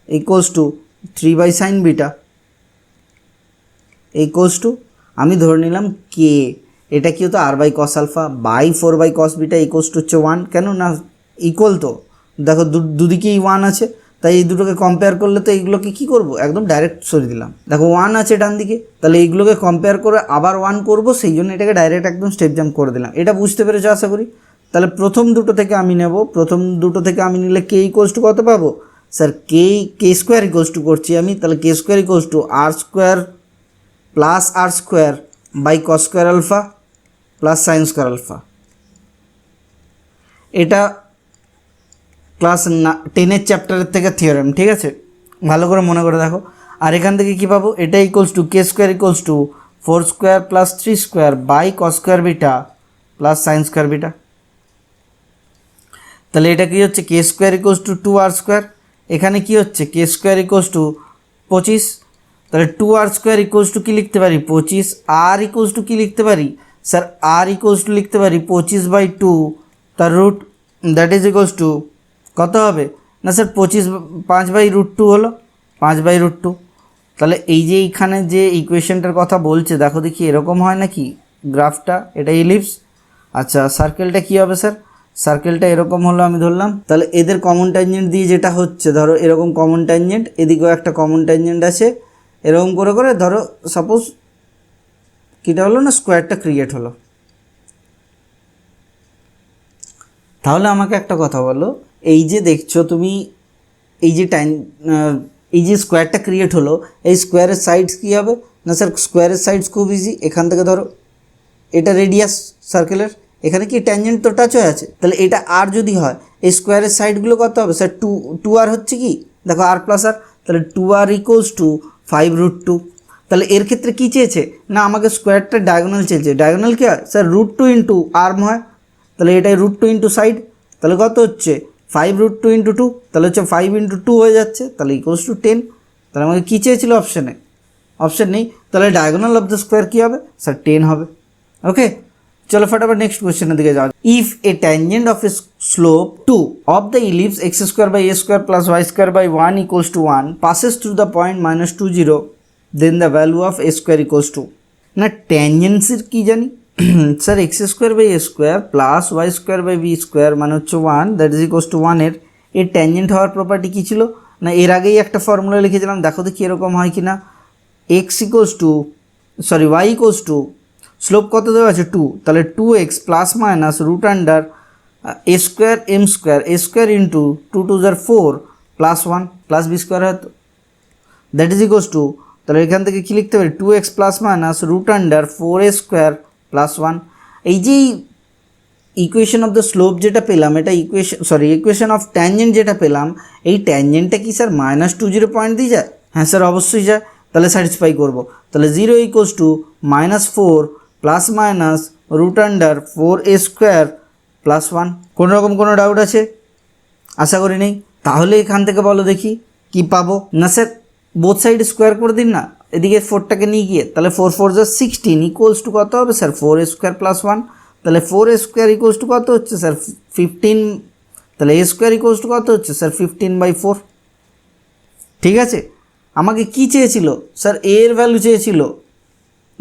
equals to 3 by sine beta equals to, আমি ধরে নিলাম কে, এটা কি হতো r by cos alpha by 4 by cos beta equals to হচ্ছে 1, কেন না equal তো, দেখো দুদিকেই 1 আছে, তাই এই দুটোকে কম্পেয়ার করলে তো এইগুলোকে কী করবো, একদম ডাইরেক্ট সরিয়ে দিলাম, দেখো 1 আছে ডান দিকে, তাহলে এইগুলোকে কম্পেয়ার করে আবার 1 করবো, সেই জন্য এটাকে ডাইরেক্ট একদম স্টেপ জাম্প করে দিলাম। এটা বুঝতে পেরেছো আশা করি। তাহলে প্রথম দুটো থেকে আমি নেব, প্রথম দুটো থেকে আমি নিলে কে ইকুয়ালস টু কত পাবো sir, k square equals to করছি আমি, তাহলে k square equals to r square plus r square by cos square alpha plus sine square alpha. এটা ক্লাস 10-এর চ্যাপ্টারের থেকে থিওরেম, ঠিক আছে, ভালো করে মনে করে দেখো। আর এখান থেকে কী পাবো, এটা equals to k square equals to 4 square plus 3 square by cos square beta plus sine square beta. তাহলে এটা কী হচ্ছে, k square equals to 2 r square, এখানে কী হচ্ছে কে স্কোয়ার ইকুয়ালস টু 25, তাহলে 2 আর স্কোয়ার ইকুয়ালস টু কী লিখতে পারি 25, আর ইকুয়ালস টু কী লিখতে পারি স্যার, আর ইকুয়ালস টু লিখতে পারি 25 বাই 2 তার root that is equals to কত হবে না স্যার 25 5 বাই রুট 2 হলো 5 বাই রুট 2। তাহলে এই যে এইখানে যে ইকুয়েশনটার কথা বলছে দেখো দেখি এরকম হয় নাকি গ্রাফটা, এটা ইলিপস। আচ্ছা সার্কেলটা কী হবে স্যার, সার্কেলটা এরকম হলো আমি ধরলাম, তাহলে এদের কমন ট্যানজেন্ট দিয়ে যেটা হচ্ছে, ধরো এরকম কমন ট্যানজেন্ট, এদিকেও একটা কমন ট্যানজেন্ট আছে, এরকম করে করে ধরো সাপোজ কীটা হলো না স্কোয়ারটা ক্রিয়েট হলো। তাহলে আমাকে একটা কথা বলো, এই যে দেখছো তুমি এই যে এই যে স্কোয়ারটা ক্রিয়েট হলো, এই স্কোয়ারের সাইডস কী হবে না স্যার, স্কোয়ারের সাইডস খুব ইজি, এখান থেকে ধরো এটা রেডিয়াস সার্কেলের, এখানে কি ট্যানজেন্ট তো টাচ হয়ে আছে, তাহলে এটা আর যদি হয় এই স্কোয়ারের সাইডগুলো কত হবে স্যার, 2 আর হচ্ছে কি দেখো আর প্লাস আর, তাহলে 2 আর ইকুয়ালস টু 5 রুট 2। তাহলে এর ক্ষেত্রে কী চেয়েছে না, আমাকে স্কোয়ারটা ডায়াগোনাল চেয়েছে, ডায়াগোনাল কী হয় স্যার রুট 2 ইন্টু আর্ম হয়, তাহলে এটাই রুট 2 ইন্টু সাইড, তাহলে কত হচ্ছে 5 রুট 2 ইন্টু 2, তাহলে হচ্ছে 5 ইন্টু 2 হয়ে যাচ্ছে, তাহলে ইকুয়ালস টু 10। তাহলে আমাকে কী চেয়েছিল অপশানে, অপশান নেই, তাহলে ডায়াগোনাল অফ দ্য স্কোয়ার কী হবে স্যার 10 হবে। ওকে চলো ফটাফট নেক্সট কোয়েশ্চেনের দিকে যাও। If a tangent of a slope 2 of the ellipse x square by a square plus y square by 1 equals to 1 passes through the point -2 0 then the value of a square equals to, না ট্যানজেন্টসের কী জানি sir x square by a square plus y square by b square মানে হচ্ছে 1 that is equals to 1 এর tangent হওয়ার property কী ছিল না, এর আগেই একটা ফর্মুলা লিখেছিলাম, দেখো দেখি এরকম হয় কি না, x equals to sorry y equals to slope কত দেওয়া আছে 2, তাহলে 2x plus minus root under a square m square a square into 2 2 * 4 plus 1 plus b square হয়তো দ্যাট ইজ ইকুয়ালস টু, তাহলে এখান থেকে কী লিখতে পারি 2x plus minus root under 4a square plus 1। এই যে ইকুয়েশন অফ দ্য স্লোপ যেটা পেলাম, এটা ইকুয়েশন অফ ট্যানজেন্ট যেটা পেলাম, এই ট্যানজেন্টটা কি স্যার -20 পয়েন্ট দিয়ে যায়, হ্যাঁ স্যার অবশ্যই যায়, তাহলে স্যাটিসফাই করবো, তাহলে 0 equals to -4 plus minus root under 4a square plus 1। কোনো রকম কোনো ডাউট আছে আশা করি নেই। তাহলে এখান থেকে বলো দেখি কি পাবো। না স্যার বোথ সাইড স্কোয়ার করে দিন না, এদিকে 4টাকে নিয়ে গিয়ে, তাহলে 4 4 যা 16 ইকুয়ালস টু কত হবে স্যার 4 স্কোয়ার প্লাস 1, তাহলে 4 স্কোয়ার ইকুয়ালস টু কত হচ্ছে স্যার 15, তাহলে এ স্কোয়ার ইকুয়ালস টু কত হচ্ছে স্যার 15/4। ঠিক আছে, আমাকে কি চেয়েছিল স্যার, এর ভ্যালু চেয়েছিল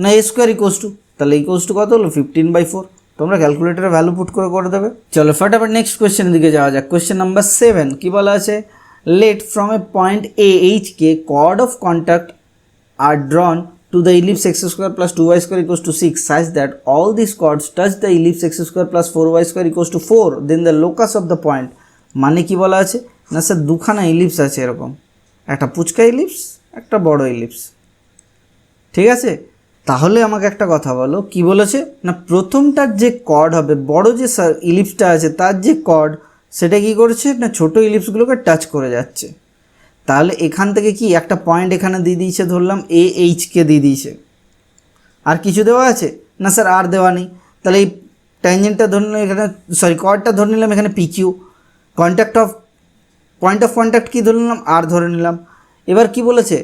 না এ স্কোয়ার ইকুয়ালস টু, তাহলে ইকুয়ালস টু কত হলো 15/4। তোমরা ক্যালকুলেটারে ভ্যালু পুট করে দেবে। চলো ফটাফট নেক্সট কোয়েশ্চেনের দিকে যাওয়া যাক। কোয়েশ্চেন নাম্বার 7 কি বলা আছে, let from a point a h k chord of contact are drawn to the ellipse x square plus 2y square equals to 6 such that all these chords touch the ellipse x square plus 4y square equals to 4, then the locus of the point। মানে কি বলা আছে না sir দুখানা ellipse আছে এরকম, একটা puchka ellipse একটা বড় ইলিপস। ঠিক আছে, তাহলে আমাকে একটা কথা বলো কি বলেছে না প্রথমটার যে কর্ড হবে, বড় যে ইলিপসটা আছে তার যে কর্ড সেটা কি করছে না ছোট ইলিপসগুলোকে টাচ করে যাচ্ছে। তাহলে এখান থেকে কি একটা পয়েন্ট এখানে দিয়ে দিয়েছে, ধরলাম এ এইচকে দিয়ে দিয়েছে, আর কিছু দেওয়া আছে না স্যার আর দেওয়া নেই। তাহলে এই ট্যানজেন্টটা ধরে নিলাম এখানে, সরি কর্ডটা ধরে নিলাম এখানে পিকিউ, পয়েন্ট অফ কন্ট্যাক্ট কী ধরে নিলাম আর ধরে নিলাম। এবার কি বলেছে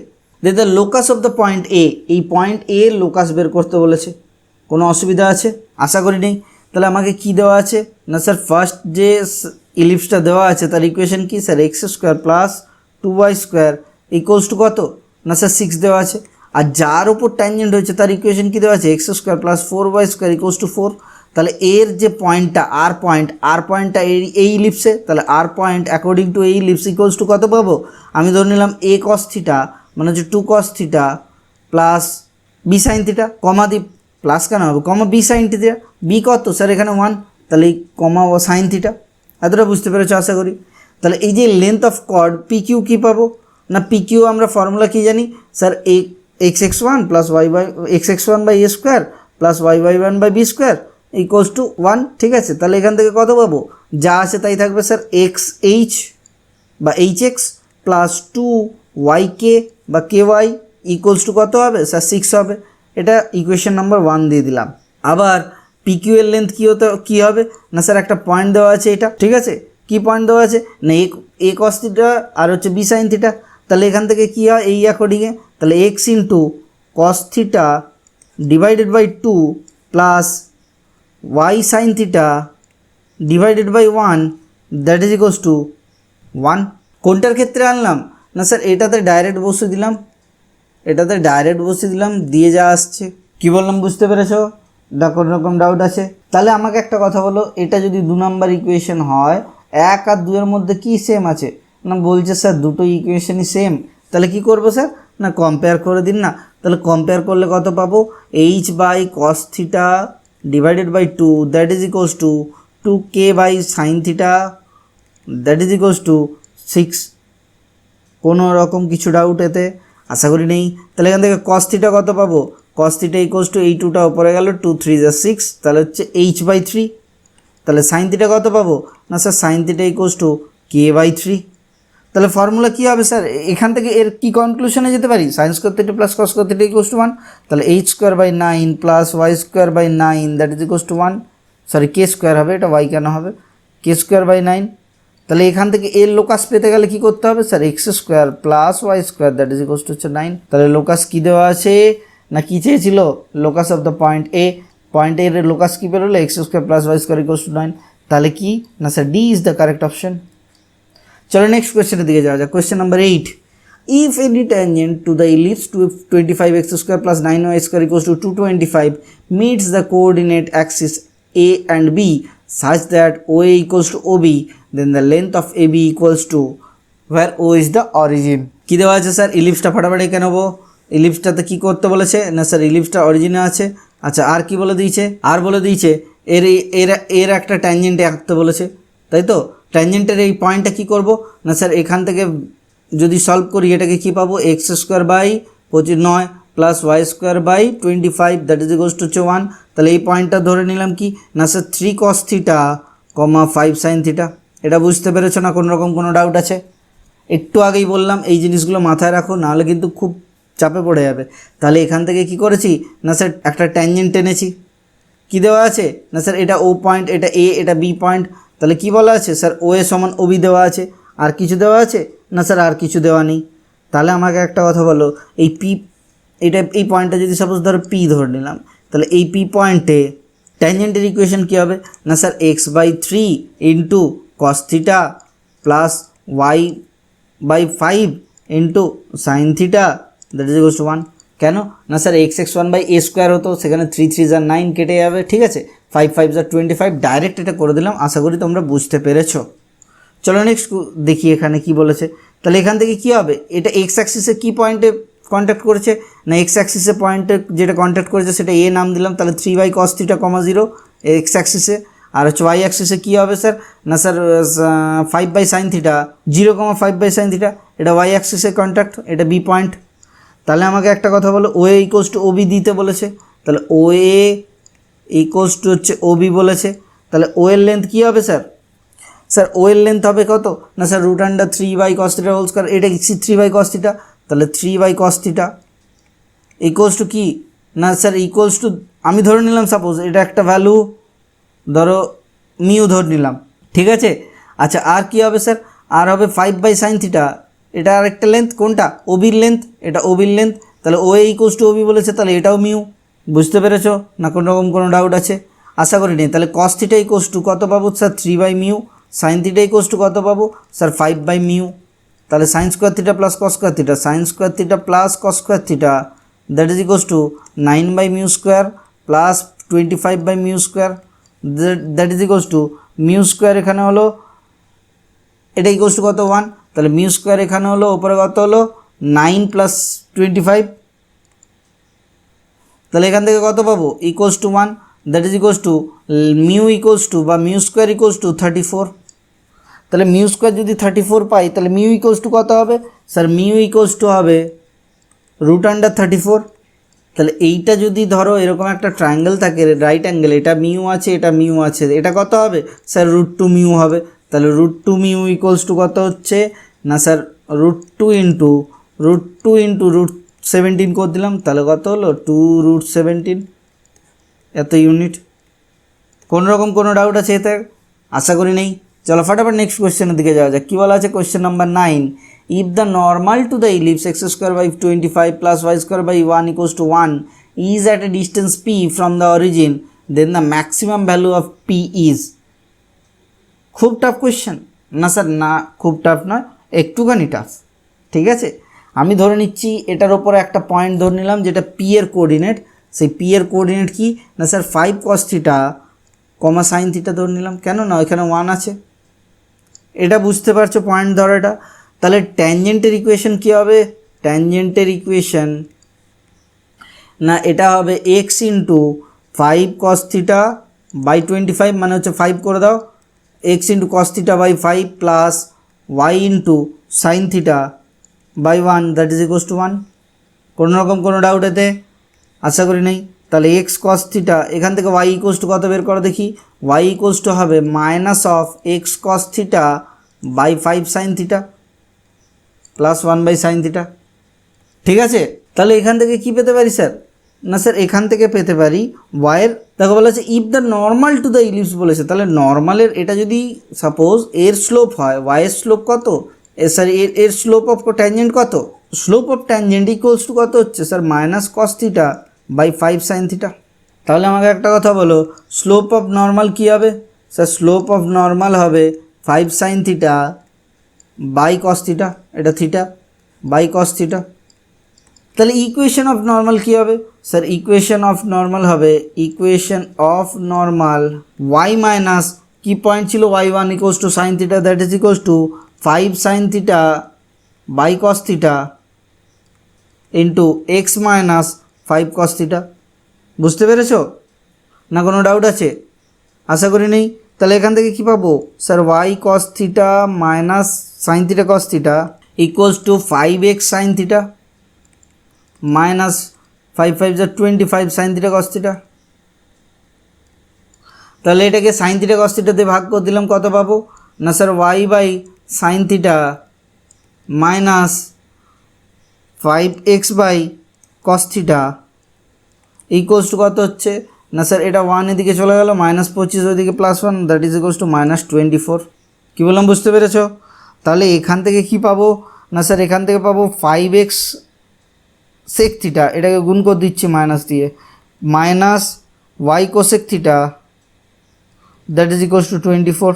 যে the locus of the point A, এই পয়েন্ট এ লোকাস বের করতে বলেছে। কোনো অসুবিধা আছে আশা করি নেই। তাহলে আমাকে কি দেওয়া আছে না স্যার ফার্স্ট যে ইলিপসটা দেওয়া আছে তার ইকুয়েশন কি sir x square plus 2y square equals to কত না স্যার 6 দেওয়া আছে, আর যার উপর ট্যানজেন্ট হয়েছে তার ইকুয়েশন কী দেওয়া আছে x square plus 4y square equals to 4। তাহলে এর যে পয়েন্টটা আর পয়েন্টটা এই ইলিপসে, তাহলে আর পয়েন্ট অ্যাকর্ডিং টু এই ইলিপস ইকুয়ালস টু কত পাবো, আমি ধরে নিলাম a cos থিটা মানে হচ্ছে 2 cos theta plus b sin theta, comma the plus কেন হবে কমা b sin থিটা, b কত স্যার এখানে 1, তাহলে এই কমা ও সাইন থিটা। এতটা বুঝতে পেরেছো আশা করি। তাহলে এই যে length of chord P Q কী পাবো না পি কিউ আমরা ফর্মুলা কী জানি sir x(1) plus x(1) by a square plus y(1) by b square equals to 1। ঠিক আছে, তাহলে এখান থেকে কত পাবো, যা আছে তাই থাকবে স্যার xh বা hx প্লাস 2yk বা ky ইকুয়ালস টু কত হবে স্যার 6 হবে। এটা ইকুয়েশন নাম্বার 1 দিয়ে দিলাম। আবার পিকিউ এর লেন্থ কী হবে না স্যার একটা পয়েন্ট দেওয়া আছে এটা, ঠিক আছে কি পয়েন্ট দেওয়া আছে না এ cos থিটা আর হচ্ছে বি সাইন থিটা। তাহলে এখান থেকে কী হয় এই অ্যাকর্ডিংয়ে, তাহলে x into cos theta divided by 2 plus y sine theta divided by 1 that is equals to 1। কোনটার ক্ষেত্রে আনলাম না স্যার এটাতে ডাইরেক্ট বসিয়ে দিলাম, দিয়ে যা আসছে। কি বললাম বুঝতে পেরেছো না কোনো রকম ডাউট আছে? তাহলে আমাকে একটা কথা বলো, এটা যদি 2 নাম্বার ইকুয়েশন হয় 1 আর 2 এর মধ্যে কি সেম আছে না বলছে স্যার দুটো ইকুয়েশনই সেম, তাহলে কি করব স্যার না কম্পেয়ার করে দিন না। তাহলে কম্পেয়ার করলে কত পাবো h by cos theta divided by 2 that is equals to 2k by sine theta that is equals to 6। কোনো রকম কিছু ডাউট এতে আশা করি নেই। তাহলে এখান থেকে কস থিটা কত পাবো, কস থিটা ইকুয়ালস টু এই 2টা উপরে গেল 2 3 যা 6, তাহলে হচ্ছে h/3। তাহলে সাইন থিটা কত পাবো না sir sine theta equals to k/3। তাহলে ফর্মুলা কী হবে স্যার, এখান থেকে এর কি কনক্লুশনে যেতে পারি sine square theta plus cos square theta equals to 1। তাহলে h²/9 plus y²/9 that is equals to 1, sorry k square হবে, এটা y কেন হবে k²/9। তাহলে এখান থেকে এর লোকাস পেতে গেলে কি করতে হবে sir x² plus y² that is equals to হচ্ছে 9। তাহলে লোকাস কী দেওয়া আছে না কি চেয়েছিল locus of the point A, point এর লোকাস কী বেরোলো x² plus y² equals to 9। তাহলে কি না sir D is the correct option. চলো নেক্সট কোয়েশ্চেনের দিকে যাওয়া যাক। Question number 8, if any tangent two the ellipse 25x² plus 9y² equals to 225 meets the coordinate axis a and b such that OA equals to OB, then the length of AB equals to where O is the origin। কী দেওয়া আছে sir ইলিপসটা ফটাফট এঁকে নেবো। ইলিপসটাতে কী করতে বলেছে না sir ইলিপসটা অরিজিনে আছে। আচ্ছা আর কি বলে দিয়েছে, আর বলে দিয়েছে এর একটা ট্যানজেন্টে আঁকতে বলেছে, তাই তো। ট্যানজেন্টের এই পয়েন্টটা কী করব না স্যার এখান থেকে যদি সলভ করি এটাকে কী পাবো x² by 9 plus y² by 25 that is equals to 1। তাহলে এই পয়েন্টটা ধরে নিলাম কি না sir 3 cos theta, 5 sin theta. এটা বুঝতে পেরেছো না কোনো রকম কোনো ডাউট আছে? একটু আগেই বললাম এই জিনিসগুলো মাথায় রাখো, নাহলে কিন্তু খুব চাপে পড়ে যাবে। তাহলে এখান থেকে কি করেছি না স্যার একটা ট্যানজেন্ট টেনেছি। কী দেওয়া আছে না স্যার এটা ও পয়েন্ট, এটা এ, এটা বি পয়েন্ট। তাহলে কি বলা আছে স্যার ও এ সমান ওবি দেওয়া আছে, আর কিছু দেওয়া আছে না স্যার? আর কিছু দেওয়া নেই। তাহলে আমাকে একটা কথা বলো, এই পি, এটা এই পয়েন্টটা যদি সাপোজ ধরো পি ধরে নিলাম, তাহলে এই পি পয়েন্টে ট্যানজেন্টের ইকুয়েশন কী হবে না sir? x/3 into cos theta plus y/5 into sign theta that is equals to 1। কেন না স্যার x1/a² হতো, সেখানে 3 3 আর 9 কেটে যাবে, ঠিক আছে, 5 5 আর 25, ডাইরেক্ট এটা করে দিলাম। আশা করি তোমরা বুঝতে পেরেছো। চলো নেক্সট দেখি এখানে কি বলেছে। তাহলে এখান থেকে কি হবে, এটা এক্স অ্যাক্সিসে কি পয়েন্টে কন্ট্যাক্ট করেছে না, এক্স অ্যাক্সিসে পয়েন্টে যেটা কন্ট্যাক্ট করেছে সেটা এ নাম দিলাম, তাহলে 3/cos θ, 0 এক্স অ্যাক্সিসে। আর হচ্ছে ওয়াই অ্যাক্সিসে কী হবে স্যার না স্যার 5/sin θ, 0,5/sin θ, এটা ওয়াই অ্যাক্সিসে কন্ট্যাক্ট, এটা বি পয়েন্ট। তাহলে আমাকে একটা কথা বলো, ও এ ইকোয়ালস টু ওবি দিতে বলেছে, তাহলে ও এ ইকোয়ালস টু হচ্ছে ওবি বলেছে, তাহলে ও এর লেন্থ কী হবে স্যার? স্যার ও এর লেন্থ হবে কত না স্যার √3/cos θ হোল স্কয়ার, এটা 3/cos θ, তাহলে 3/cos θ ইকুয়ালস টু কি না স্যার ইকুয়ালস টু, আমি ধরে নিলাম সাপোজ এটা একটা ভ্যালু ধরো মিউ ধরে নিলাম, ঠিক আছে। আচ্ছা আর কি হবে স্যার? আর হবে 5/sin θ, এটা আর একটা লেন্থ, কোনটা? ওবির লেন্থ, এটা ওবির লেন্থ, তাহলে ও এ ইকুয়ালস টু ওবি বলেছে, তাহলে এটাও মিউ। বুঝতে পেরেছো না? কোনো রকম কোনো ডাউট আছে? আশা করি নেই। তাহলে cos θ ইকুয়ালস টু কত পাবো স্যার? 3/μ। sin θ ইকুয়ালস টু কত পাবো স্যার? 5/μ। তাহলে sin square theta plus cos square theta, sin square theta plus cos square theta that is equals to 9/μ square plus 25/μ square that is equals to mu square, এখানে হলো এটা equals to কত? 1। তাহলে mu square এখানে হলো ওপরে কত হলো 9 প্লাস 25, তাহলে এখান থেকে কত পাবো? Equals to 1 that is equals to mu equals to বা মিউ স্কোয়ার ইকুয়ালস টু 34। তাহলে মিউ স্কোয়ার যদি 34 পাই, তাহলে মিউ ইকুয়ালস টু কত হবে স্যার? মিউ ইকুয়ালস টু হবে √34। তাহলে এইটা যদি ধরো এরকম একটা ট্রায়াঙ্গেল থাকে রাইট অ্যাঙ্গেল, এটা মিউ আছে এটা মিউ আছে, এটা কত হবে স্যার? √2μ হবে। তাহলে √2μ ইকুয়ালস টু কত হচ্ছে না স্যার? √2 ইন্টু √17 করে দিলাম, তাহলে কত হলো 2√17, এত ইউনিট। কোনো রকম কোনো ডাউট আছে এতে? আশা করি নেই। চলো ফটাফট নেক্সট কোয়েশ্চেনের দিকে যাওয়া যাক। কী বলা আছে question number 9, if the normal to the ellipse x² / 25 + y² / 1 equals to 1 is at a distance p from the origin, then the maximum value of p is. খুব টাফ কোয়েশ্চেন না স্যার? না খুব টাফ নয়, একটুখানি tough, ঠিক আছে। আমি ধরে নিচ্ছি এটার ওপরে একটা পয়েন্ট ধরে নিলাম যেটা p এর কোঅর্ডিনেট, সেই p এর কোঅর্ডিনেট কি না স্যার 5cos θ, sin θ ধরে নিলাম, কেন না এখানে 1 আছে, এটা বুঝতে পারছো পয়েন্ট ধরাটা। তাহলে ট্যানজেন্টের ইকুয়েশন কী হবে? ট্যানজেন্টের ইকুয়েশন না এটা হবে x ইন্টু 5cos θ / 25, মানে হচ্ছে 5 করে দাও, x into cos θ / 5 plus y into sin θ / 1 that is equals to 1। কোনো রকম কোনো ডাউট এতে? আশা করি নেই। তাহলে x cos θ, এখান থেকে y ইকুয়ালস টু কত বের করো দেখি? y ইকুয়ালস টু হবে minus of x cos θ / 5 sin θ plus 1/sin θ, ঠিক আছে। তাহলে এখান থেকে কি পেতে পারি স্যার না স্যার? এখান থেকে পেতে পারি ওয়াইয়ের, দেখো বলা আছে if the normal to the ellipse বলেছে, তাহলে নর্মালের এটা যদি সাপোজ এর স্লোপ হয়, ওয়াইয়ের স্লোপ কত স্যার? এর স্লোপ অফ ট্যানজেন্ট কত? Slope of tangent equals to কত হচ্ছে স্যার? Minus cos θ / 5 sin θ। তাহলে আমাকে একটা কথা বলো, স্লোপ অফ নর্মাল কী হবে স্যার? স্লোপ অফ নর্মাল হবে 5 sin θ / cos θ, এটা থিটা বাই cos θ। তাহলে ইকুয়েশন অফ নর্মাল কী হবে স্যার? ইকুয়েশন অফ নর্মাল হবে equation of normal y minus কি পয়েন্ট ছিল y1 equals to sin θ that is equals to 5 sin θ / cos θ into x minus 5 cos θ। বুঝতে পেরেছো না? কোনো ডাউট আছে? আশা করি নেই। তাহলে এখান থেকে কী পাবো sir? y cos θ minus sin θ cos θ equals to 5x sin θ minus 5 5 যা 25 sin θ cos θ। তাহলে এটাকে sin θ cos θ দিয়ে ভাগ করে দিলাম, কত পাবো না sir? y/sin θ minus 5x/cos θ equals to কত হচ্ছে না স্যার এটা 1 এদিকে চলে গেল, -25 ওইদিকে +1, দ্যাট ইজ ইকুয়ালস টু -24। কী বললাম বুঝতে পেরেছো? তাহলে এখান থেকে কি পাবো না স্যার, এখান থেকে পাবো 5x sec থিটা, এটাকে গুণ করে দিচ্ছি মাইনাস দিয়ে, -y cosec theta, that is equals two 24।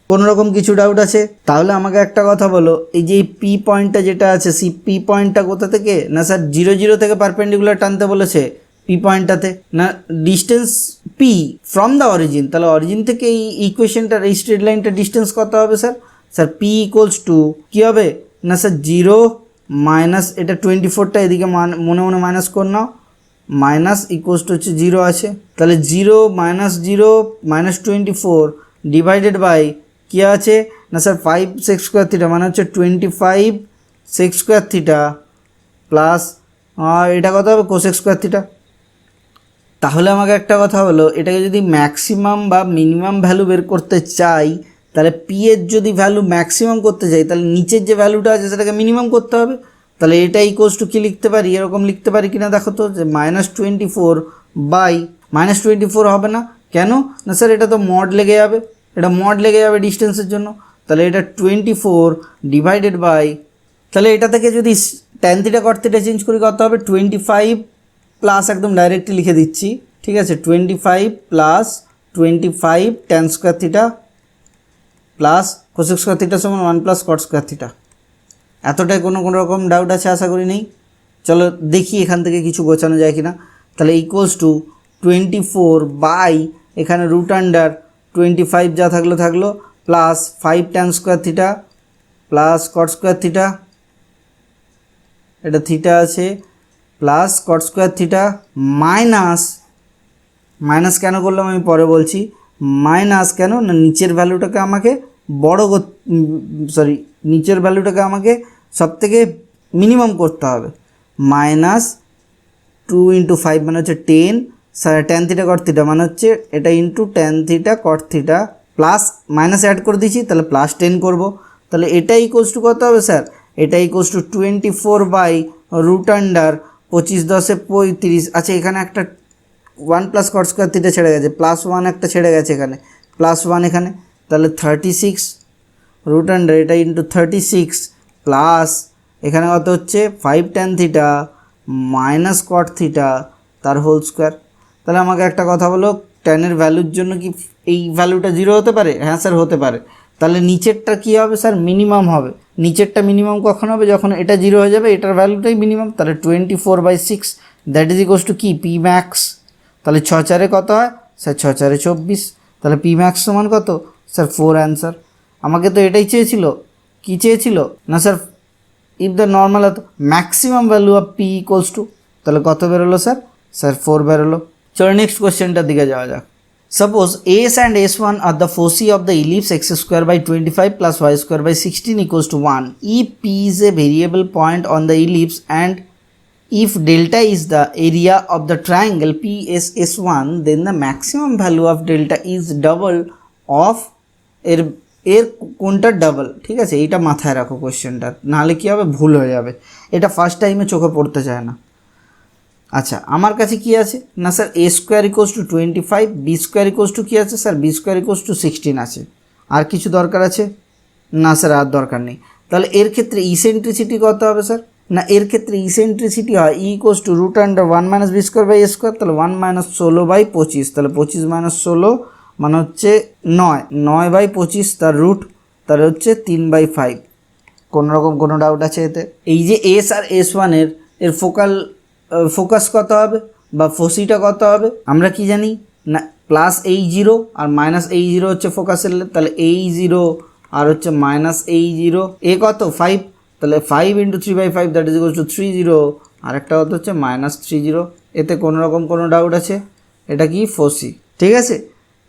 কোনো রকম কিছু ডাউট আছে? তাহলে আমাকে একটা কথা বলো, এই যে পি পয়েন্টটা যেটা আছে, সেই পি পয়েন্টটা কোথা থেকে? না স্যার 0 0 থেকে পারপেন্ডিকুলার টানতে বলেছে পি পয়েন্টটাতে, না distance P from the origin. তাহলে অরিজিন থেকে এই ইকুয়েশনটার এই স্ট্রেট লাইনটা ডিস্টেন্স কত হবে sir? Sir P equals to কী হবে না স্যার 0 মাইনাস এটা 24টা এদিকে মনে মনে মাইনাস কর নাও, মাইনাস ইকুয়ালস টু হচ্ছে 0 আছে, তাহলে 0 -0 -24 ডিভাইডেড বাই কী আছে না স্যার 5 sec স্কোয়ার থিটা, মানে হচ্ছে 25 sec স্কোয়ার থিটা প্লাস এটা কত হবে কোসেক স্কোয়ার থিটা। তাহলে আমাকে একটা কথা হলো, এটাকে যদি ম্যাক্সিমাম বা মিনিমাম ভ্যালু বের করতে চাই, তাহলে পি এর যদি ভ্যালু ম্যাক্সিমাম করতে চাই, তাহলে নিচের যে ভ্যালুটা আছে সেটাকে মিনিমাম করতে হবে। তাহলে এটা ইকুয়ালস টু কী লিখতে পারি, এরকম লিখতে পারি কিনা দেখো তো, যে -24 বাই -24 হবে না, কেন না স্যার এটা তো মড লেগে যাবে, এটা মড লেগে যাবে ডিস্টেন্সের জন্য। তাহলে এটা 24 ডিভাইডেড বাই, তাহলে এটা থেকে যদি tan theta cot theta change করি কত হবে 25 প্লাস, একদম ডাইরেক্টলি লিখে দিচ্ছি, ঠিক আছে, 25 plus 25 tan square theta plus cosec square theta সমান 1 প্লাস cot স্কোয়ার থিটা। এতটাই কোনো রকম ডাউট আছে? আশা করি নেই। চলো দেখি এখান থেকে কিছু গোছানো যায় কিনা। তাহলে ইকুয়ালস টু 24 বাই এখানে √25 যা থাকলো plus 5 tan square theta plus cot square theta, এটা থিটা আছে, plus cot square theta minus কেন করলাম আমি পরে বলছি, মাইনাস কেন না নিচের ভ্যালুটাকে আমাকে নিচের ভ্যালুটাকে আমাকে সব থেকে মিনিমাম করতে হবে, -2 × 5 মানে হচ্ছে 10, tan থিটা cot থিটা মানে হচ্ছে এটা into tan theta cot theta plus minus add করে দিচ্ছি, তাহলে +10 করব। তাহলে এটা ইকুয়ালস টু কত হবে স্যার, এটা ইকুয়ালস টু 24 বাই √25 10 35। আচ্ছা এখানে একটা 1 প্লাস cot স্কোয়ার থিটা ছেড়ে গেছে, +1 একটা ছেড়ে গেছে এখানে, +1 এখানে, তাহলে 36 √, এটা ইন্টু 36 প্লাস এখানে কত হচ্ছে 5 tan theta minus cot theta তার হোল স্কোয়ার। তাহলে আমাকে একটা কথা বলো, ট্যানের ভ্যালুর জন্য কি এই ভ্যালুটা 0 হতে পারে? হ্যাঁ স্যার হতে পারে। তাহলে নিচেরটা কী হবে স্যার, মিনিমাম হবে। নিচেরটা মিনিমাম কখন হবে, যখন এটা 0 হয়ে যাবে, এটার ভ্যালুটাই মিনিমাম। তাহলে 24/6 দ্যাট ইজ ইকুয়ালস টু কি পি ম্যাক্স। তাহলে 6 4 কত হয় স্যার, 6 4 24। তাহলে পি ম্যাক্স সমান কত স্যার 4 অ্যান্সার। আমাকে তো এটাই চেয়েছিল, কি চেয়েছিল না sir if the normal maximum value of P equals to, তাহলে কত বেরোলো স্যার, 4 বেরোলো। চলো নেক্সট কোয়েশ্চেনটার দিকে যাওয়া যাক। Suppose S and S1 are the foci of the ellipse x²/25 plus y²/16 equals to 1. If P is a variable point on the ellipse and if delta is the area of the triangle PSS1, then the maximum value of delta is double of এর কোনটা double, ঠিক আছে, এইটা মাথায় রাখো কোয়েশ্চেনটা, নাহলে কী হবে ভুল হয়ে যাবে, এটা ফার্স্ট টাইমে চোখে পড়তে চায় না। আচ্ছা আমার কাছে কি আছে না স্যার A² = 25, B² = কী আছে স্যার, B² = 16 আছে। আর কিছু দরকার আছে না স্যার, আর দরকার নেই। তাহলে এর ক্ষেত্রে ইসেন্ট্রিসিটি কত হবে স্যার, না এর ক্ষেত্রে ইসেন্ট্রিসিটি হয় E = √1 - B²/A², তাহলে 1 - 16/25, তাহলে 25 - 16 মানে হচ্ছে 9/25 তার রুট, তাহলে হচ্ছে 3/5। কোনো ডাউট আছে এতে? এই যে এস আর S1 এর ফোকাস কত হবে বা ফোসিটা কত হবে আমরা কি জানি না, +H0 আর -H0 হচ্ছে ফোকাসের, তাহলে H0 আর হচ্ছে -H0, এ কত 5, তাহলে 5 × 3/5 দ্যাট ইজ ইকুয়াল টু 30, আর একটা কত হচ্ছে -30। এতে কোনো ডাউট আছে? এটা কি ফোসি, ঠিক আছে।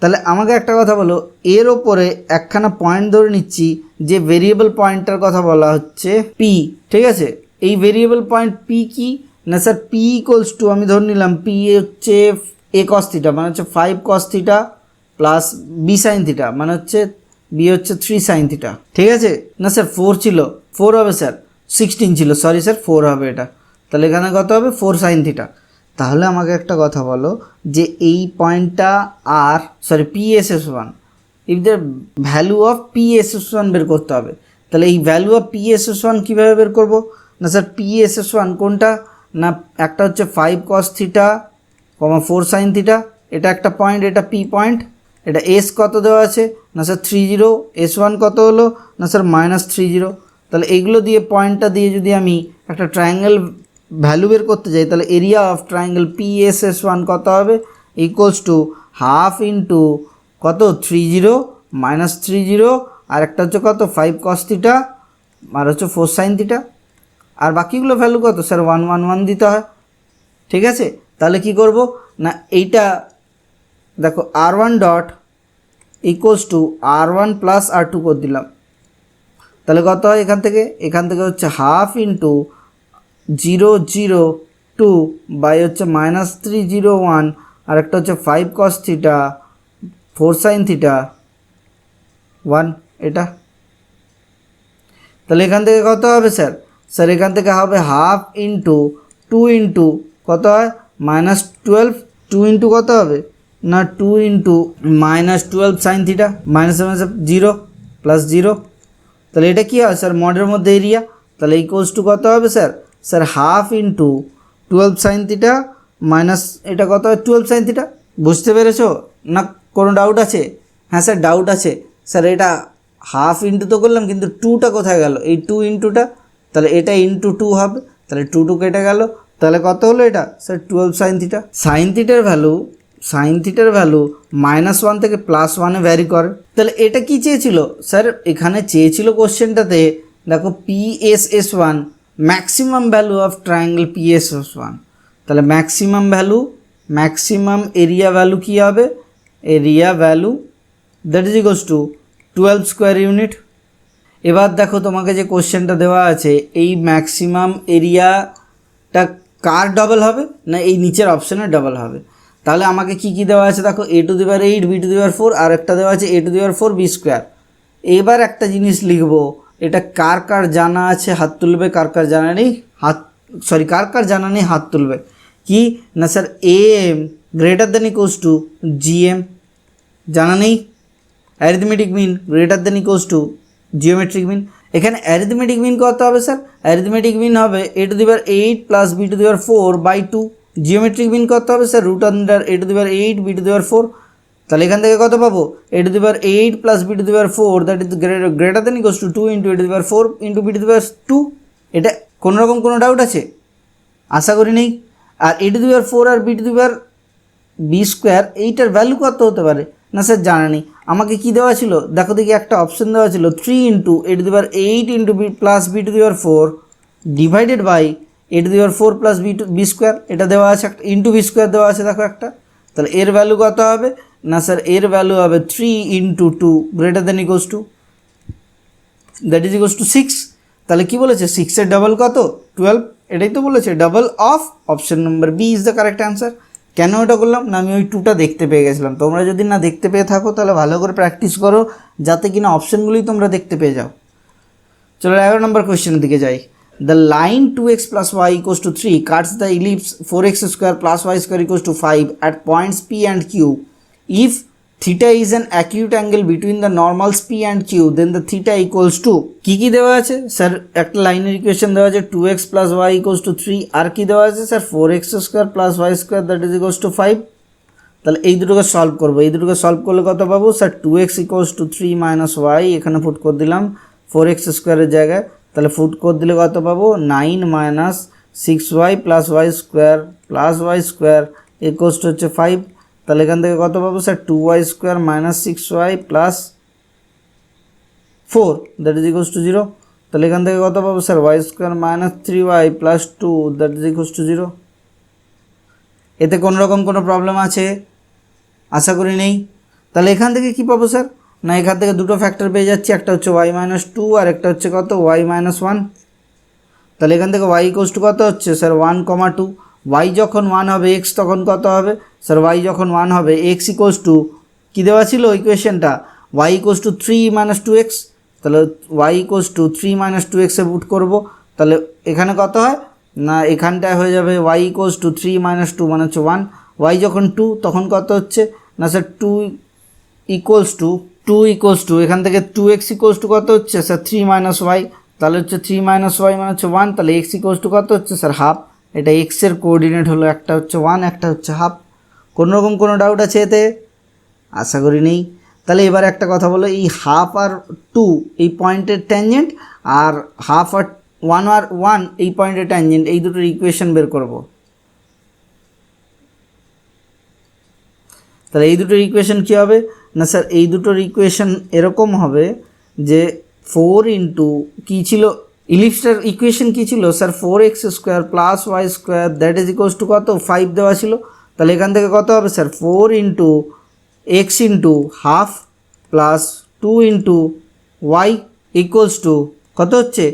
তাহলে আমাকে একটা কথা বলো, এর ওপরে একখানা পয়েন্ট ধরে নিচ্ছি যে ভেরিয়েবল পয়েন্টটার কথা বলা হচ্ছে পি, ঠিক আছে। এই ভেরিয়েবল পয়েন্ট পি কি না স্যার, পি ইকুয়ালস টু আমি ধরে নিলাম পি হচ্ছে a cos θ মানে হচ্ছে 5 cos θ plus b sine theta মানে হচ্ছে বি হচ্ছে 3 সাইন θ, ঠিক আছে। না স্যার 4 ছিল, 4 হবে স্যার, 16 ছিল, সরি স্যার 4 হবে এটা। তাহলে এখানে কত হবে 4 সাইন θ। তাহলে আমাকে একটা কথা বলো যে এই পয়েন্টটা আর sorry PSS1, if the value of PSS1 বের করতে হবে। তাহলে এই ভ্যালু অফ PSS1 কীভাবে বের করব? না স্যার PSS1 কোনটা? না একটা হচ্ছে 5 cos থিটা, 4 sin থিটা, এটা একটা পয়েন্ট, এটা P পয়েন্ট, এটা S কত দেওয়া আছে? না স্যার 30, S1 কত হলো? না স্যার -30। তাহলে এইগুলো দিয়ে পয়েন্টটা দিয়ে যদি আমি একটা ট্রায়াঙ্গেল ভ্যালু বের করতে যাই, তাহলে এরিয়া অফ ট্রায়াঙ্গেল PSS1 কত হবে? ইকুয়ালস টু হাফ ইন্টু কত 30 -30, আর একটা হচ্ছে কত 5 cos থিটা, আর হচ্ছে 4 sin থিটা, আর বাকিগুলো ভ্যালু কত স্যার 1 1 1 দিতে হয়। ঠিক আছে, তাহলে কি করব না এইটা দেখো R1 dot equals to R1 plus R2 করে দিলাম। তাহলে কত হয় এখান থেকে হচ্ছে হাফ ইন্টু 002 বাই হচ্ছে -301, আর একটা হচ্ছে 5 cos থিটা 4 sin থিটা 1, এটা। তাহলে এখান থেকে কত হবে স্যার? স্যার এখান থেকে হবে হাফ ইন্টু 2 ইন্টু কত হয় -12, 2 ইন্টু কত হবে না 2 ইন্টু -12 sin থিটা, -0 প্লাস 0। তাহলে এটা কী হয় স্যার মডের মধ্যে এরিয়া। তাহলে ইকুয়ালস টু কত হবে sir? Sir half into 12 sin theta minus এটা কত হয় 12 sin থিটা। বুঝতে পেরেছো না? কোনো ডাউট আছে? হ্যাঁ স্যার ডাউট আছে স্যার। এটা হাফ ইন্টু তো করলাম, কিন্তু 2টা কোথায় গেল? এই 2 ইন্টুটা, তাহলে এটা ইন্টু 2 হবে, তাহলে 2 কেটে গেল, তাহলে কত হলো এটা স্যার 12 sin থিটা। সাইন থিটার ভ্যালু -1 থেকে +1-এ ভ্যারি করে। তাহলে এটা কি চেয়েছিল স্যার? এখানে চেয়েছিল কোশ্চেনটাতে দেখো PSS1 maximum value of triangle PSS1। তাহলে ম্যাক্সিমাম এরিয়া ভ্যালু কী হবে? Area value that is equals two 12 square unit. এবার দেখো তোমাকে যে কোশ্চেনটা দেওয়া আছে, এই ম্যাক্সিমাম এরিয়াটা কার ডবল হবে? না এই নিচের অপশানের ডবল হবে। তাহলে আমাকে কি কি দেওয়া আছে দেখো, a⁴ b⁴, আর একটা দেওয়া আছে a⁴ b²। এবার একটা জিনিস লিখবো, এটা কার কার জানা আছে হাত তুলবে, কার কার জানা নেই হাত তুলবে। কি না sir am greater than equals to gm জানা নেই। Arithmetic mean greater than equals to geometric mean. এখানে অ্যারিথমেটিক মিন কত হবে স্যার? অ্যারিথমেটিক মিন হবে a⁴ plus b⁴/2। Geometric mean কত হবে স্যার? √a⁴ b⁴। তাহলে এখান থেকে কত পাবো? a⁴ plus b⁴, that is greater than equals to 2 into a⁴ into b⁴2। এটা কোনোরকম কোনো ডাউট আছে? আশা করি নেই। আর a⁴ আর b², এইটার ভ্যালু কত হতে পারে? না স্যার জানা নেই। আমাকে কি দেওয়া ছিল দেখো দেখি, একটা অপশন দেওয়া ছিল 3 into a⁴ into plus b⁴ divided by a⁴ plus b², এটা দেওয়া আছে একটা, ইন্টু b² দেওয়া আছে দেখো একটা। তাহলে এর ভ্যালু কত হবে? না স্যার এর ভ্যালু হবে 3 into 2 greater than equals two, that is equals to 6। তাহলে কি বলেছে? 6-এর ডবল কত? 12। এটাই তো বলেছে, double of option number B is the correct answer. কেন এটা করলাম না, আমি ওই 2টা দেখতে পেয়ে গেছিলাম। তোমরা যদি না দেখতে পেয়ে থাকো তাহলে ভালো করে প্র্যাকটিস করো, যাতে কিনা অপশানগুলোই তোমরা দেখতে পেয়ে যাও। চলো 11 নম্বর কোয়েশ্চেনের দিকে যাই। The line 2x plus y equals to 3 cuts the ellipse 4x² plus y² equals to 5 at points P and Q. If theta is an acute angle between the normals P and Q, then the theta equals to কি দেওয়া আছে sir? একটা লাইনের equation দেওয়া আছে 2x plus y equals to 3, আর কি দেওয়া আছে sir 4x² plus y² that is equals to 5। তাহলে এই দুটোকে সলভ করবো, এই দুটোকে সলভ করলে কত পাবো sir? 2x equals to 3 minus y, এখানে পুট করে দিলাম 4x² জায়গায়, তাহলে ফুট করে দিলে কত পাবো? 9 minus 6y plus y² equals to হচ্ছে 5। তাহলে এখান থেকে কত পাবো sir? 2y² minus 6y plus 4 that is equals two 0। তাহলে এখান থেকে কত পাবো sir? y² minus 3y plus 2 that is equals two 0। এতে কোনো রকম কোনো প্রবলেম আছে? আশা করি নেই। তাহলে এখান থেকে কি পাবো স্যার? না এখান থেকে দুটো ফ্যাক্টর পেয়ে যাচ্ছি, একটা হচ্ছে y-2 আর একটা হচ্ছে কত y-1। তাহলে এখান থেকে y ইকুয়ালস টু কত হচ্ছে স্যার? 1, 2। y যখন 1 হবে x তখন কত হবে স্যার? y যখন 1 হবে x ইকুয়ালস টু কী দেওয়া ছিল ইকুয়েশনটা? y equals to 3 - 2x। তাহলে y equals to 3 - 2x A put করবো, তাহলে এখানে কত হয় না এখানটায় হয়ে যাবে ওয়াই ইকোয়ালস টু 3 মাইনাস 2 মানে হচ্ছে 1, ওয়াই যখন 2 তখন কত হচ্ছে না স্যার 2 ইকুয়ালস টু এখান থেকে 2x ইকুয়ালস টু কত হচ্ছে স্যার 3 মাইনাস ওয়াই, তাহলে হচ্ছে 3 মাইনাস ওয়াই মানে হচ্ছে 1, তাহলে x ইকুয়ালস টু কত হচ্ছে স্যার হাফ। এটা x এর কোঅর্ডিনেট হলো, একটা হচ্ছে 1 একটা হচ্ছে হাফ। কোনো রকম কোনো ডাউট আছে এতে? আশা করি নেই। তাহলে এবার একটা কথা বলো, এই হাফ আর 2 এই পয়েন্টের ট্যানজেন্ট, আর হাফ আর 1 এই পয়েন্টের ট্যানজেন্ট, এই দুটোর ইকুয়েশন বের করব। তাহলে এই দুটোর ইকুয়েশন কী হবে না স্যার, এই দুটোর ইকুয়েশন এরকম হবে যে 4 ইন্টু কী ছিল ইলিপসটার ইকুয়েশন কী ছিল sir, 4x square plus y square that is equals to কত 5 দেওয়া ছিল। তাহলে এখান থেকে কত হবে sir 4 into x into half plus 2 into y equals to কত হচ্ছে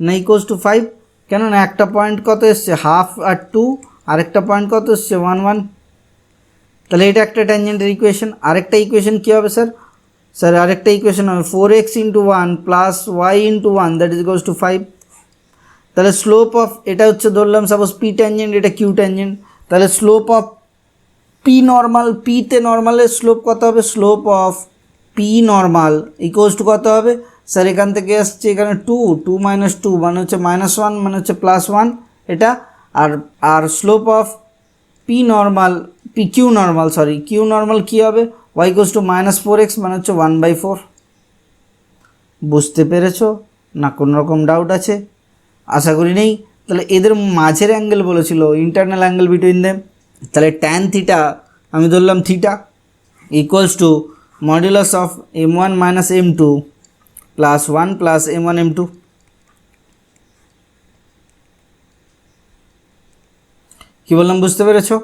না ইকুয়ালস টু 5, কেন না একটা পয়েন্ট কত এসছে হাফ আর 2, আরেকটা পয়েন্ট কত এসছে 1 1। তাহলে এটা একটা ট্যানজেন্টের ইকুয়েশন। আরেকটা ইকুয়েশন কী হবে স্যার আরেকটা ইকুয়েশন হবে 4x into 1 plus y into 1 that is equals to 5। তাহলে স্লোপ অফ, এটা হচ্ছে ধরলাম সাপোজ পি ট্যানজেন্ট, এটা কিউ ট্যানজেন্ট, তাহলে স্লোপ অফ পি নর্মাল, পিতে নর্মালের স্লোপ কত হবে, slope of P normal equals to কত হবে স্যার, এখান থেকে আসছে এখানে 2 মাইনাস 2 মানে হচ্ছে -1 মানে হচ্ছে +1 এটা, আর slope of P normal Q normal কী হবে y ইকুয়ালস টু -4x মানে হচ্ছে 1/4। বুঝতে পেরেছো না কোনো রকম ডাউট আছে? আশা করি নেই। তাহলে এদের মাঝের অ্যাঙ্গেল বলেছিল ইন্টারনাল অ্যাঙ্গেল বিটুইন দেম, তাহলে ট্যান থিটা আমি ধরলাম theta equals to modulus of m1 minus m2 plus 1 plus m1 m2। কী বললাম বুঝতে পেরেছো?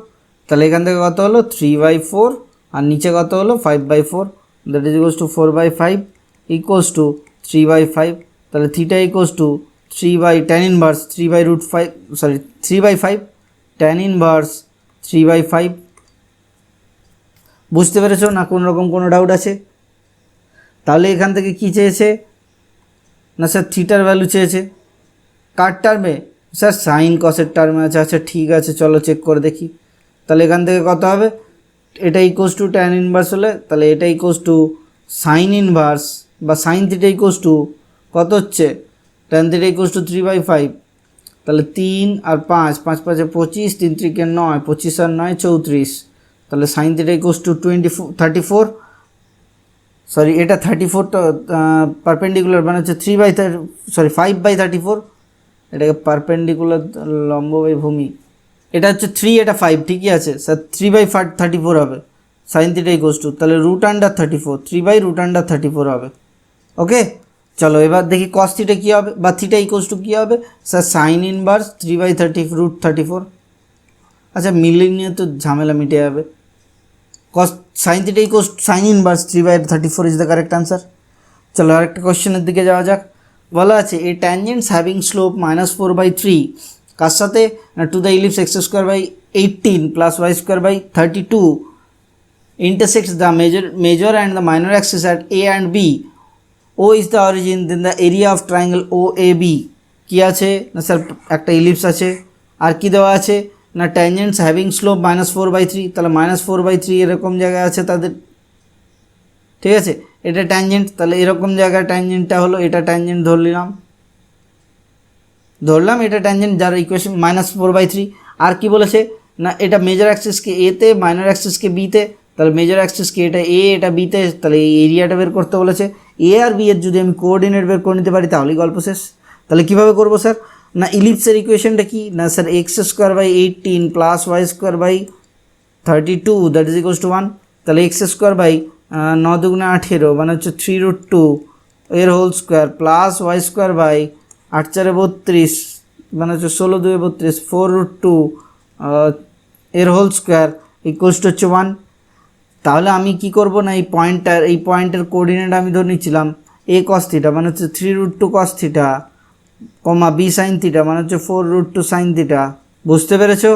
তাহলে এখান থেকে কত হলো 3/4 আর নিচে কত হলো 5/4 that is equals two 4/5 equals to 3/5। তাহলে theta equals to 3/5 tan inverse 3/5। বুঝতে পেরেছো না কোনো রকম কোনো ডাউট আছে? তাহলে এখান থেকে কী চেয়েছে না স্যার থিটার ভ্যালু চেয়েছে কার টার্মে স্যার সাইন কসের টার্মে আছে। আচ্ছা ঠিক আছে চলো চেক করে দেখি। তাহলে এখান থেকে কত হবে, এটা ইকুয়ালস টু ট্যান ইনভার্স হলে তাহলে এটা ইকুয়ালস টু সাইন ইনভার্স বা সাইন থিটা ইকুয়ালস টু কত হচ্ছে ট্যান থিটা ইকুয়ালস টু 3/5। তাহলে 3 আর 5 5 5 25 3 3 9 25 আর 9 34, তাহলে sine theta equals to 34 sorry এটা 34টা পারপেন্ডিকুলার মানে হচ্ছে 5/34, এটাকে পারপেন্ডিকুলার লম্ব বাই ভূমি, এটা হচ্ছে 3 এটা 5 ঠিকই আছে স্যার 3/34 হবে সাইন থিটা ইকুয়ালস টু, তাহলে √34 3/√34 হবে। ওকে চলো এবার দেখি কস থিটা কী হবে বা থিটা ইকুয়ালস টু কী হবে স্যার সাইন ইনভার্স 3/34। আচ্ছা মিলিয়ে নিয়ে তো ঝামেলা মিটে যাবে। কস sine theta equals sign inverse 3/34 is the correct answer. চলো আরেকটা কোশ্চেনের দিকে যাওয়া যাক। বলা আছে এ ট্যানজেন্টস হ্যাভিং স্লোপ -4/3 কার সাথে না two the ellipse x²/18 plus y²/32 intersects the major and the minor axis at a and b, o is the origin, then the area of triangle OAB কি আছে না স্যার একটা ellipse আছে আর কি দেওয়া আছে না ট্যানজেন্টস হ্যাভিং স্লোপ -4/3, তাহলে -4/3 এরকম জায়গায় আছে তাদের, ঠিক আছে এটা ট্যানজেন্ট, তাহলে এরকম জায়গায় ট্যানজেন্টটা হলো এটা ট্যানজেন্ট ধরলাম এটা ট্যানজেন্ট যার ইকুয়েশন -4/3। আর কি বলেছে না এটা মেজর অ্যাক্সিসকে এতে মাইনর অ্যাক্সিসকে বিতে, তাহলে মেজর অ্যাক্সিসকে এটা এ এটা বিতে, তাহলে এই এরিয়াটা বের করতে বলেছে। এ আর বি এর যদি আমি কোঅর্ডিনেট বের করে নিতে পারি তাহলেই গল্প শেষ। তাহলে কীভাবে করবো স্যার না ইলিপসের ইকুয়েশনটা কি না sir x²/18 plus y²/32 that is equals to 1, তাহলে x²/9 × 18 মানে হচ্ছে 3√2 এর হোল স্কোয়ার প্লাস y²/8 × 4 = 32 মানে হচ্ছে 16 2 32 4√2 এর হোল স্কোয়ার ইকুয়ালস টু হচ্ছে 1। তাহলে আমি কি করব না এই পয়েন্টের কোঅর্ডিনেট আমি ধরে নিচ্ছিলাম a cos θ মানে হচ্ছে 3√2 cos θ, b sin θ মানে হচ্ছে 4√2 sin θ। বুঝতে পেরেছো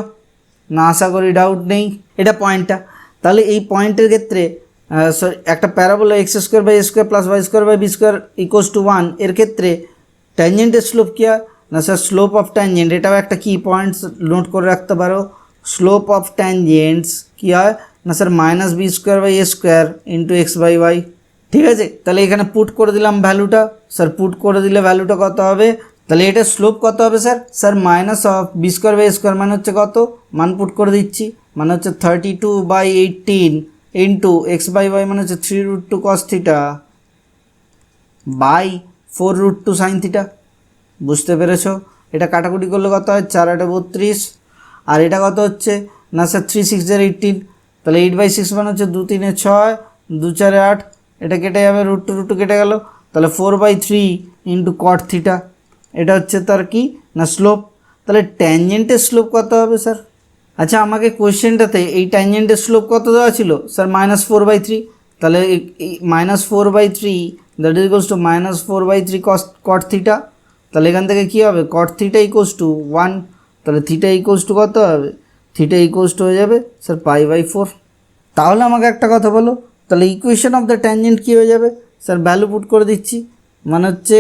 না আশা করি ডাউট নেই? এটা পয়েন্টটা। তাহলে এই পয়েন্টের ক্ষেত্রে একটা parabola x² / a² + y² / b² = 1 এর ক্ষেত্রে ট্যানজেন্টের স্লোপ কী হয় না স্যার স্লোপ অফ ট্যানজেন্ট, এটাও একটা কি পয়েন্টস নোট করে রাখতে পারো। স্লোপ অফ ট্যানজেন্টস কী হয় না sir minus b square by a square into x by y. ঠিক আছে, তাহলে এখানে পুট করে দিলাম ভ্যালুটা। স্যার পুট করে দিলে ভ্যালুটা কত হবে, তাহলে এটা স্লোপ কত হবে sir, sir minus of b square by square মানে হচ্ছে কত, মান পুট করে দিচ্ছি, মানে হচ্ছে 32/18 ইন্টু এক্স বাই ওয়াই মানে হচ্ছে 3√2 cos থিটা বাই 4√2 sin থিটা। বুঝতে পেরেছো? এটা কাটাকুটি করলে কত হয়, 4×8 = 32, আর এটা কত হচ্ছে না স্যার 3×6 = 18, তাহলে 8/6 মানে হচ্ছে 2×3 = 6, 2×4 = 8, এটা কেটে যাবে, √2 কেটে গেল, তাহলে 4/3 ইন্টু কট থিটা। এটা হচ্ছে তার কি না স্লোপ। তাহলে ট্যানজেন্টের স্লোপ কত হবে স্যার? আচ্ছা আমাকে কোয়েশ্চেনটাতে এই ট্যানজেন্টের স্লোপ কত দেওয়া ছিল স্যার, -4/3, তাহলে -4/3 that is equals two -4/3 caught theta. তাহলে এখান থেকে কী হবে, কট থিটা ইকুয়ালস টু 1, তাহলে থিটা ইকুয়ালস টু কত হবে, থিটা ইকুয়ালস টু হয়ে যাবে স্যার π/4। তাহলে আমাকে একটা কথা বলো, তাহলে ইকুয়েশন অফ দ্য ট্যানজেন্ট কী হয়ে যাবে স্যার, ভ্যালু পুট করে দিচ্ছি, মানে হচ্ছে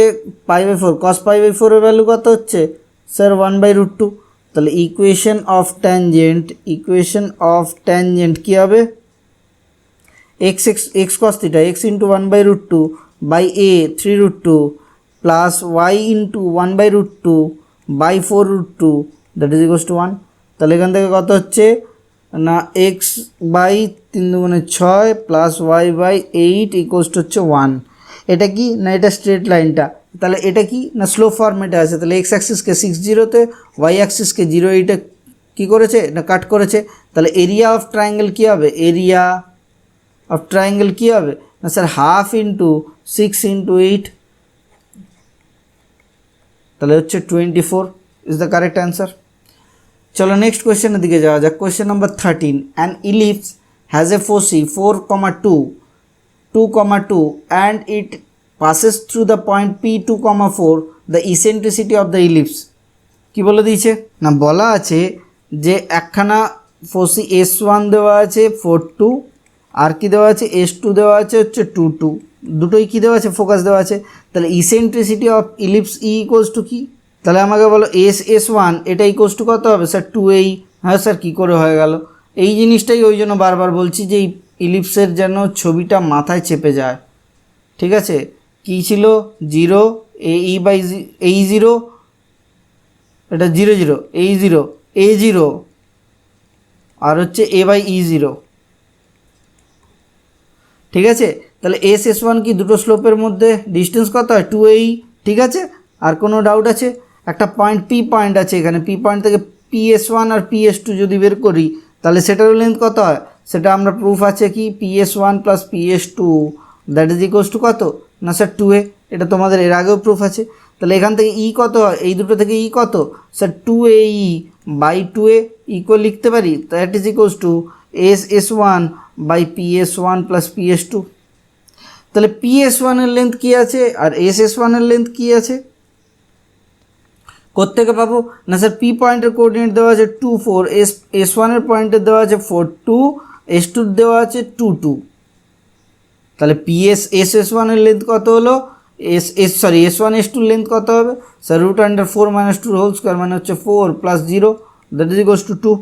π/4, cos π/4 এর ভ্যালু কত হচ্ছে স্যার 1/√2। তাহলে ইকুয়েশন অফ ট্যানজেন্ট কী হবে, x cos theta x into 1/√2 by a 3√2 plus y into 1/√2 by 4√2 that is equals to 1। তাহলে এখান থেকে কত হচ্ছে না x/3×6 plus y/8 equals to হচ্ছে 1। এটা কি না, এটা স্ট্রেট লাইনটা, তাহলে এটা কি না স্লোপ ফর্মেটে আছে। তাহলে এক্স অ্যাক্সিসকে 6-0-তে, ওয়াই অ্যাক্সিসকে 0-8-এ কী করেছে না কাট করেছে। তাহলে এরিয়া অফ ট্রায়াঙ্গেল কী হবে, এরিয়া অফ ট্রায়াঙ্গেল কী হবে না স্যার 1/2 ইন্টু 6 × 8, তাহলে হচ্ছে 24 ইজ দ্য কারেক্ট অ্যান্সার। চলো নেক্সট কোয়েশ্চেনের দিকে যাওয়া যাক। Question number 13, an ellipse has a foci 4,2 and it passes through the point P2,4, the eccentricity of the ellipse কি বলে দিয়েছে না, বলা আছে যে একখানা ফোসি S1 দেওয়া আছে 4,2, আর কি দেওয়া আছে S2 দেওয়া আছে হচ্ছে 2,2, দুটোই কী দেওয়া আছে ফোকাস দেওয়া আছে। তাহলে eccentricity of ellipse E equals to কী, তাহলে আমাকে বলো S1 এটা ইকুয়ালস টু কত হবে স্যার 2a। হ্যাঁ স্যার কী করে হয়ে গেল, এই জিনিসটাই ওই জন্য বারবার বলছি যে এই ইলিপসের যেন ছবিটা মাথায় চেপে যায়। ঠিক আছে, কী ছিল 0 AE/A0, এটা 0 0 A0 আর হচ্ছে A/E0। ঠিক আছে, তাহলে S1 কি দুটো স্লোপের মধ্যে ডিস্টেন্স কত হয় 2a। ঠিক আছে, আর কোনো ডাউট আছে? একটা পয়েন্ট P পয়েন্ট আছে এখানে, P পয়েন্ট থেকে PS1 আর PS2 যদি বের করি তাহলে সেটারও লেন্থ কত হয়, সেটা আমরা প্রুফ আছে কি PS1 plus PS2 that is equals to কত না স্যার 2a। এটা তোমাদের এর আগেও প্রুফ আছে। তাহলে এখান থেকে E কত হয়, এই দুটো থেকে E কত স্যার 2aE/2a ইকুয়াল লিখতে পারি, that is equals two S1/PS1 plus PS2। তাহলে PS1 এর লেন্থ কী আছে আর SS1 এর লেন্থ কী আছে, কোত্থেকে পাবো না স্যার P পয়েন্টের কোঅর্ডিনেট দেওয়া আছে 2 4, S1 এর পয়েন্টের দেওয়া আছে 4 2, S2 দেওয়া আছে 2 2। তাহলে SS1 এর লেন্থ কত হলো, S1 S2 লেন্থ কত হবে স্যার √4 - 2 হোল স্কোয়ার মানে হচ্ছে 4 + 0 দ্যাট ইজ ইকুয়ালস টু 2।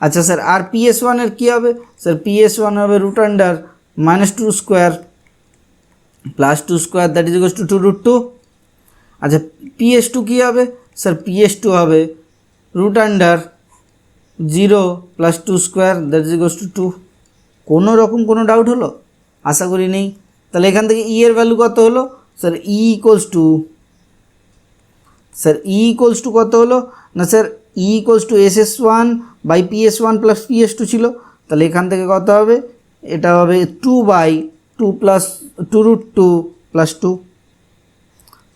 আচ্ছা স্যার আর PS1 এর কী হবে স্যার, PS1 হবে √2 square plus 2 square that is equals two 2√2। আচ্ছা PS2 কী হবে স্যার, PS2 হবে √0 plus 2 square that is equals to 2। কোনো রকম কোনো ডাউট হলো, আশা করি নেই। তাহলে এখান থেকে E এর ভ্যালু কত হলো স্যার, E ইকুয়ালস টু কত হলো না sir, E equals two SS1/PS1 plus PS2 ছিল। তাহলে এখান থেকে কত হবে, এটা হবে 2/2 প্লাস 2√2 প্লাস 2।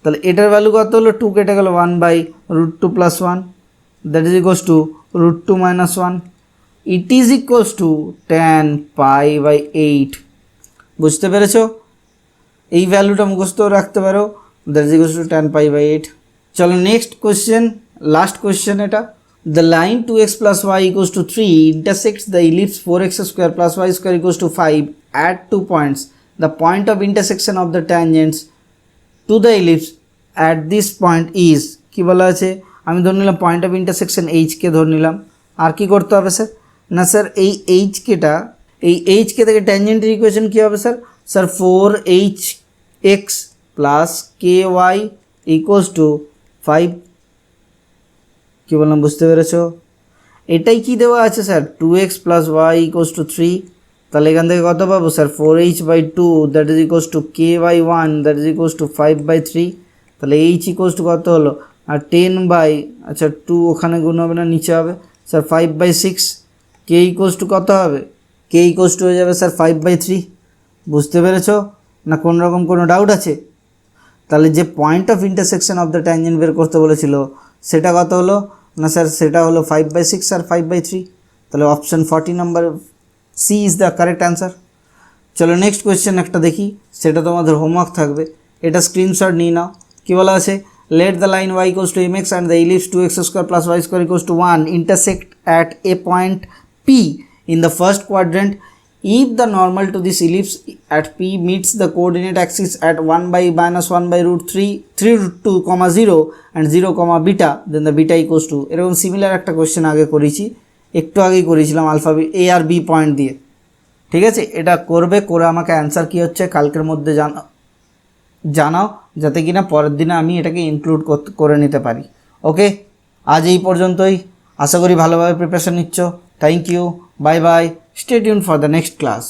তাহলে এটার ভ্যালু কত হলো, 2 কেটে গেল 1/√2 plus 1 that is equals to √2 - 1। It is equals two tan π/8। বুঝতে পেরেছো, এই ভ্যালুটা মুখস্থ রাখতে পারো, that is equals two tan π/8। চলো নেক্সট কোয়েশ্চেন, লাস্ট কোয়েশ্চেন এটা। The line 2x + y = 3 intersects the ellipse 4x² + y² = 5 at 2 points. The point of intersection of the tangents to the ellipse at this point is কি কী বলা আছে, আমি ধরে নিলাম point of intersection HK ধরে নিলাম। আর কি করতে হবে স্যার, না স্যার এই এইচকে থেকে ট্যানজেন্টের ইকুয়েশন কী হবে sir, sir 4hx plus ky equals to 5, কী বললাম বুঝতে পেরেছো? এটাই কি দেওয়া আছে sir, 2x plus y equals to 3, তাহলে এখান থেকে কত পাবো sir 4h/2 that is equals two k/1 that is equals to 5/3, তাহলে h ইকুয়ালস টু কত হলো, আর 10/2 ওখানে গুণ হবে না, নিচে হবে স্যার 5/6, k ইকুয়ালস টু কত হবে, k ইকুয়ালস টু হয়ে যাবে স্যার 5/3। বুঝতে পেরেছো না, কোন রকম কোনো ডাউট আছে? তাহলে যে point of intersection of the tangent বের করতে বলেছিল সেটা কত হলো, না স্যার সেটা হলো 5/6 আর 5/3, তাহলে option 40 number C is the correct answer. চলো নেক্সট কোয়েশ্চেন একটা দেখি, সেটা তোমাদের হোমওয়ার্ক থাকবে, এটা স্ক্রিনশট নিয়ে নাও। কী বলা আছে, let the line y equals two mx and the ellipse 2x² plus y square equals to 1 intersect at a point P in the first quadrant. If the normal to this ellipse at P meets the coordinate axis at 1/-1/√3 0 and 0, beta, then the beta equals to, এরকম similar একটা question আগে করেছি, একটু আগেই করেছিলাম alpha এ আর B point দিয়ে। ঠিক আছে, এটা করবে, করে আমাকে অ্যান্সার কী হচ্ছে কালকের মধ্যে জানাও, যাতে কিনা পরের দিনে আমি এটাকে ইনক্লুড করে নিতে পারি। ওকে, আজ এই পর্যন্তই, আশা করি ভালোভাবে প্রিপারেশন নিচ্ছ। Thank you, bye bye, stay tune for the next class.